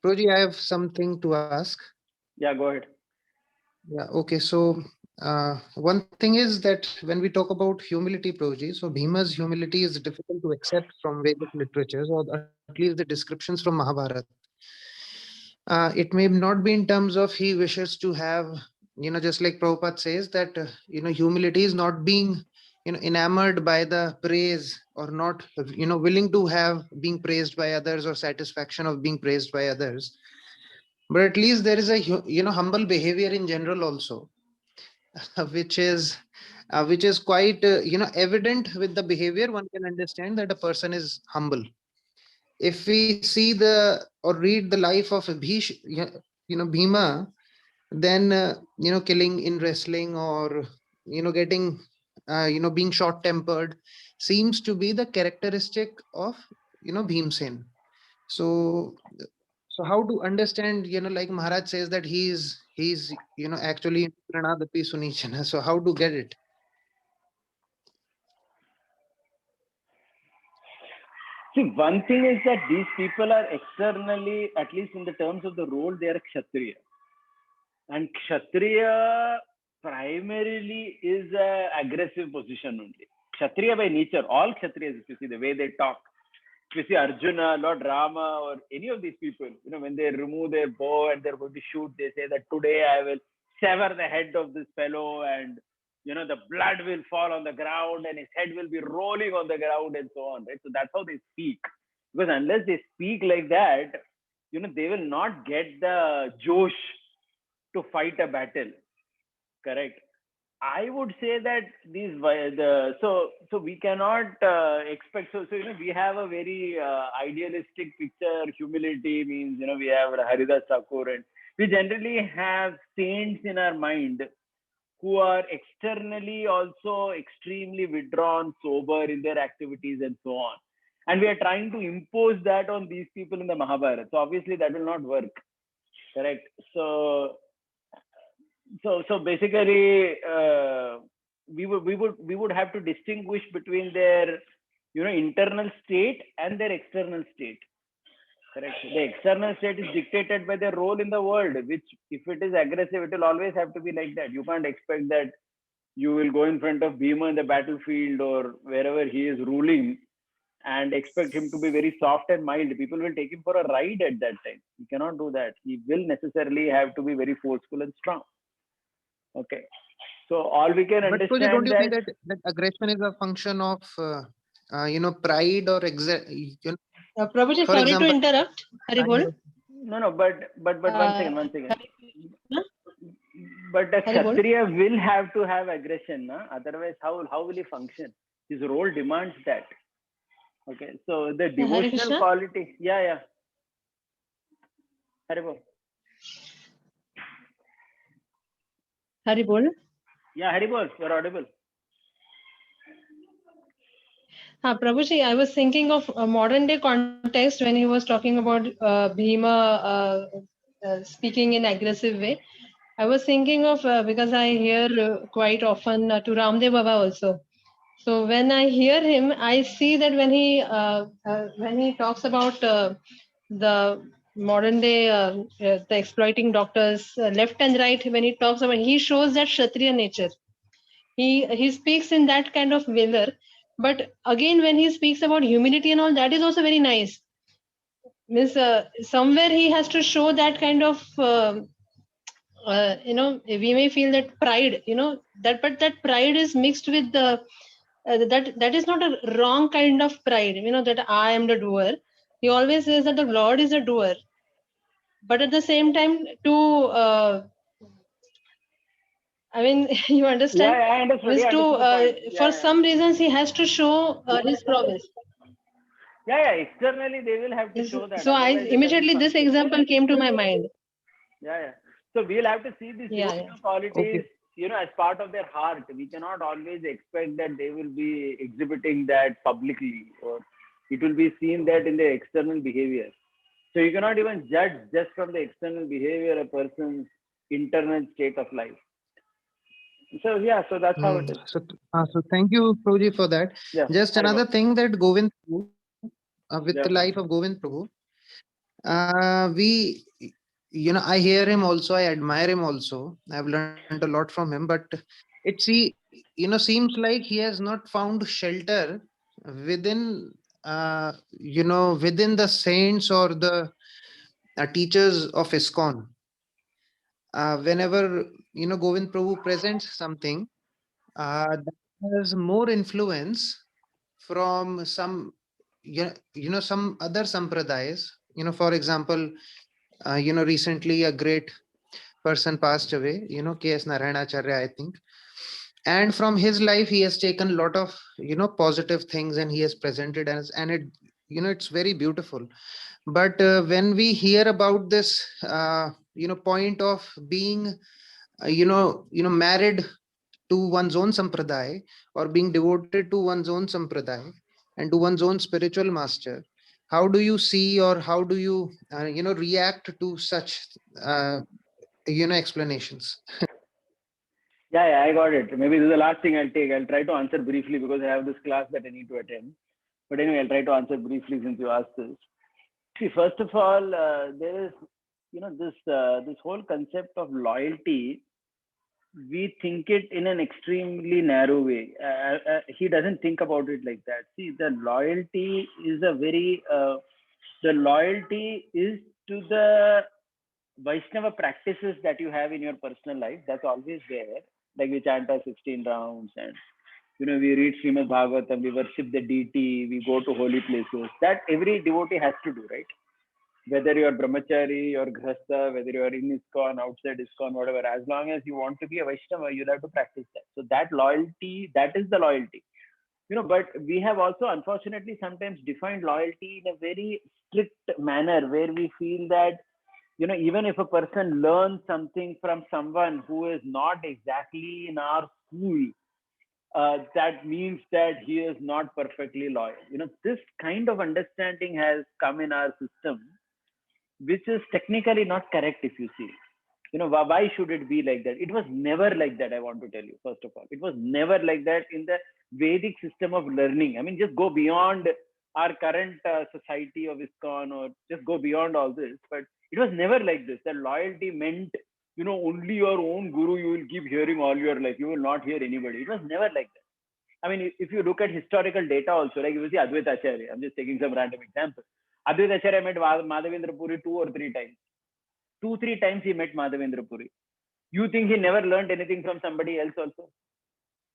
Prabhuji, I have something to ask. Yeah, go ahead. Yeah, okay. So one thing is that when we talk about humility, Prabhuji, so Bhima's humility is difficult to accept from Vedic literatures, or at least the descriptions from Mahabharata. It may not be in terms of he wishes to have just like Prabhupada says that, humility is not being, enamored by the praise, or not, willing to have being praised by others, or satisfaction of being praised by others. But at least there is a, humble behavior in general also, which is quite, evident with the behavior. One can understand that a person is humble. If we see the or read the life of Bhima, then killing in wrestling, or getting being short tempered, seems to be the characteristic of Bhimsen. So how to understand, like Maharaj says that he's actually Pranadapi Sunichana. So how to get it? See, one thing is that these people are externally, at least in the terms of the role, they are Kshatriya. And Kshatriya primarily is a aggressive position only. Kshatriya by nature, all Kshatriyas, if you see the way they talk, if you see Arjuna, Lord Rama, or any of these people, when they remove their bow and they're going to shoot, they say that today I will sever the head of this fellow, and the blood will fall on the ground and his head will be rolling on the ground and so on, right? So that's how they speak. Because unless they speak like that, they will not get the Josh to fight a battle. Correct. I would say that so we cannot expect, we have a very idealistic picture. Humility means, we have Haridas Thakur, and we generally have saints in our mind who are externally also extremely withdrawn, sober in their activities and so on. And we are trying to impose that on these people in the Mahabharata. So obviously that will not work. Correct. So basically, we would have to distinguish between their internal state and their external state. Correct. The external state is dictated by their role in the world, which, if it is aggressive, it will always have to be like that. You can't expect that you will go in front of Bhima in the battlefield or wherever he is ruling and expect him to be very soft and mild. People will take him for a ride at that time. You cannot do that. He will necessarily have to be very forceful and strong. Okay. So all we can But understand don't you that, think that aggression is a function of pride, or Prabhuji, for sorry example, to interrupt. Haribol. no, but one second. Huh? But a Haribol. Kshatriya will have to have aggression, na? Otherwise, how will he function? His role demands that. Okay, so the Hare devotional Krishna. quality, yeah. Haribol. Haribol. Yeah, Haribol, you're audible. Prabhuji, I was thinking of a modern day context when he was talking about Bhima speaking in aggressive way. I was thinking of, because I hear quite often to Ramdev Baba also. So when I hear him, I see that when he talks about the modern day, the exploiting doctors, left and right, when he talks about, he shows that Kshatriya nature. He speaks in that kind of manner. But again, when he speaks about humility and all, that is also very nice. Means somewhere he has to show that kind of we may feel that pride, but that pride is mixed with the that is not a wrong kind of pride, that I am the doer. He always says that the Lord is a doer, but at the same time I mean, you understand? Yeah, I understood. Means Yeah, I to understood the point. for some reasons he has to show his prowess. Yeah. Externally, they will have to show that. So I Otherwise, it doesn't immediately this function. example came to my mind. Yeah. So we'll have to see these Yeah, devotional qualities, as part of their heart. We cannot always expect that they will be exhibiting that publicly, or it will be seen that in their external behavior. So you cannot even judge just from the external behavior a person's internal state of life. So yeah, so that's how it is. So thank you, Prabhuji, for that. Yeah. Just another thing that Govind, with Yeah. the life of Govind Prabhu, we, I hear him also, I admire him also. I've learned a lot from him, but seems like he has not found shelter within, within the saints or the teachers of ISKCON. whenever Govind Prabhu presents something, that has more influence from some some other sampradayas. For example, recently a great person passed away, K.S. Narayanacharya, I think. And from his life, he has taken a lot of, positive things and he has presented as, and it, it's very beautiful. But when we hear about this, point of being, married to one's own sampradaya or being devoted to one's own sampradaya and to one's own spiritual master, how do you see or how do you, react to such, explanations? Yeah, I got it. Maybe this is the last thing I'll take. I'll try to answer briefly because I have this class that I need to attend. But anyway, I'll try to answer briefly since you asked this. See, first of all, there is, this whole concept of loyalty. We think it in an extremely narrow way. He doesn't think about it like that. See, the loyalty is the loyalty is to the Vaishnava practices that you have in your personal life. That's always there. Like we chant our 16 rounds and, we read Srimad Bhagavatam, we worship the deity, we go to holy places. That every devotee has to do, right? Whether you're brahmachari or grihastha, whether you're in ISKCON, outside ISKCON, whatever, as long as you want to be a Vaishnava, you'll have to practice that. So that loyalty, that is the loyalty. But we have also unfortunately sometimes defined loyalty in a very strict manner where we feel that, even if a person learns something from someone who is not exactly in our school, that means that he is not perfectly loyal. This kind of understanding has come in our system, which is technically not correct if you see. Why should it be like that? It was never like that, I want to tell you, first of all. It was never like that in the Vedic system of learning. I mean, just go beyond our current society of ISKCON or just go beyond all this. But it was never like this. That loyalty meant, only your own guru you will keep hearing all your life. You will not hear anybody. It was never like that. I mean, if you look at historical data also, like you see Advaita Acharya, I'm just taking some random example. Advaita Acharya met Madhavendra Puri 2 or 3 times. 2-3 times he met Madhavendra Puri. You think he never learned anything from somebody else also?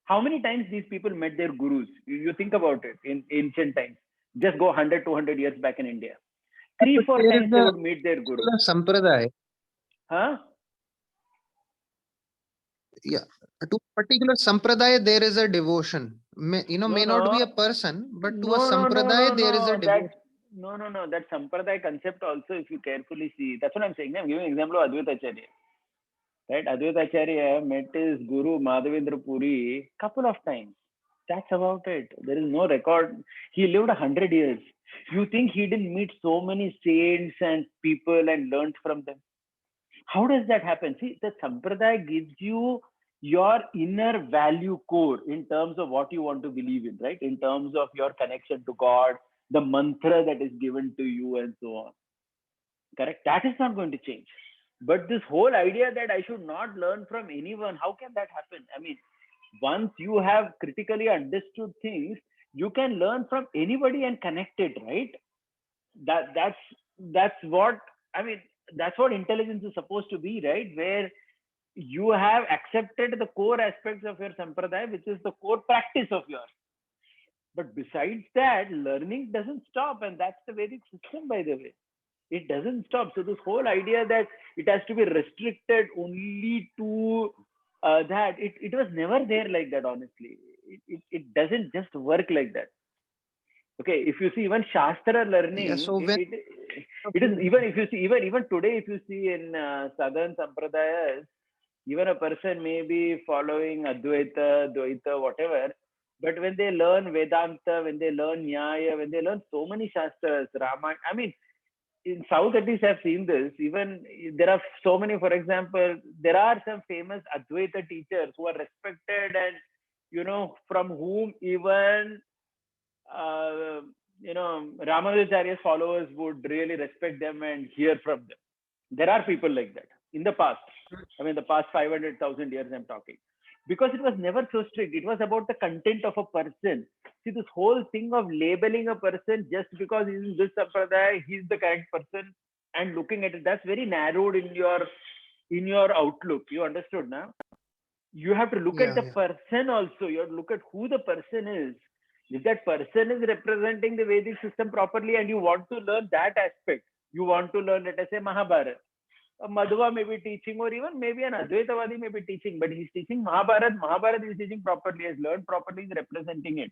How many times these people met their gurus? You think about it in ancient times. Just go 100, 200 years back in India. 3-4 times they would meet their guru. Sampradaya. Huh? Yeah. To a particular sampradaya, there is a devotion. May not be a person, but to a sampradaya, there is a devotion. No. That sampradaya concept also, if you carefully see, that's what I'm saying. I'm giving an example of Advaita Acharya. Right? Advaita Acharya met his guru Madhavendra Puri couple of times. That's about it. There is no record. He lived 100 years. You think he didn't meet so many saints and people and learned from them? How does that happen? See, the sampradaya gives you your inner value core in terms of what you want to believe in, right? In terms of your connection to God, the mantra that is given to you and so on. Correct? That is not going to change. But this whole idea that I should not learn from anyone, how can that happen? I mean, once you have critically understood things, you can learn from anybody and connect it, right? That's what, I mean, that's what intelligence is supposed to be, right? Where you have accepted the core aspects of your sampradaya, which is the core practice of yours. But besides that, learning doesn't stop, and that's the Vedic system, by the way. It doesn't stop. So this whole idea that it has to be restricted only to that, it was never there like that, honestly. It doesn't just work like that. Okay, if you see even Shastra learning, Yeah, so when it is, even if you see, even today, if you see in Southern Sampradayas, even a person may be following Advaita, Dvaita, whatever, but when they learn Vedanta, when they learn Nyaya, when they learn so many Shastras, Ramayana, I mean, in South at least I've seen this, even there are so many, for example, there are some famous Advaita teachers who are respected and, from whom even, Ramanujacharya's followers would really respect them and hear from them. There are people like that in the past. I mean, the past 500,000 years I'm talking. Because it was never so strict. It was about the content of a person. See, this whole thing of labeling a person just because he's in this sampradaya, he's the correct person, and looking at it, that's very narrowed in in your outlook. You understood now? You have to look at the person also. You have to look at who the person is. If that person is representing the Vedic system properly and you want to learn that aspect, you want to learn, let us say, Mahabharata. A Madhva may be teaching, or even maybe an Advaitavadi may be teaching, but he's teaching Mahabharata. Mahabharata is teaching properly, has learned properly, is representing it.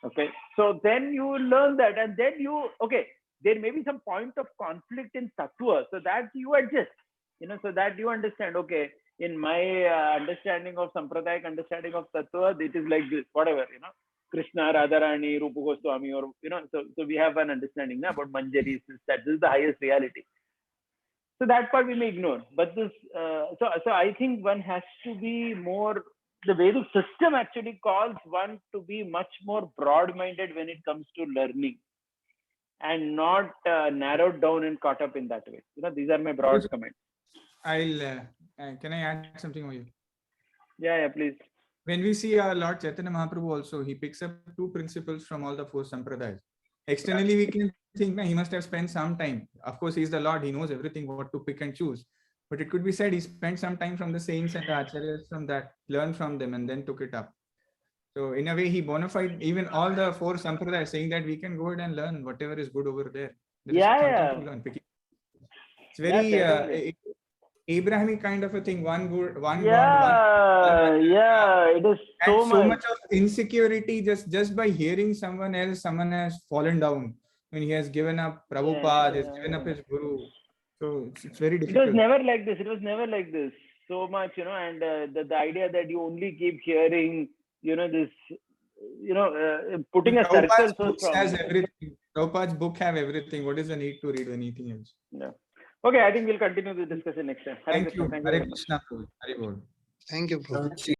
Okay. So then you learn that, and then you, okay, there may be some point of conflict in Tattva, so that you adjust, so that you understand, okay, in my understanding of Sampradayak understanding of Tattva, it is like this, whatever, Krishna, Radharani, Rupa Goswami, or, so we have an understanding about Manjari, that this is the highest reality. So that part we may ignore. But this, so I think one has to be more, the Vedic system actually calls one to be much more broad-minded when it comes to learning, and not narrowed down and caught up in that way. These are my broad comments. Can I add something over here? Yeah, please. When we see our Lord Chaitanya Mahaprabhu also, he picks up 2 principles from all the 4 sampradayas. Externally, we can think he must have spent some time. Of course, he's the Lord, he knows everything, what to pick and choose. But it could be said he spent some time from the saints and the acharyas from that, learned from them, and then took it up. So in a way, he bona fide even all the 4 sampradayas, saying that we can go ahead and learn whatever is good over there. There is something to learn. It's very Abrahamic kind of a thing. One God, one. It is so much of insecurity just by hearing someone has fallen down. When he has given up Prabhupada, has given up his guru. So it's very difficult. It was never like this. So much, and the idea that you only keep hearing, this, putting a circle so strong. Has everything. Prabhupada's book have everything. What is the need to read anything else? Yeah. Okay, I think we'll continue the discussion next time. Thank you. Hare Krishna. Thank you, Prabhu.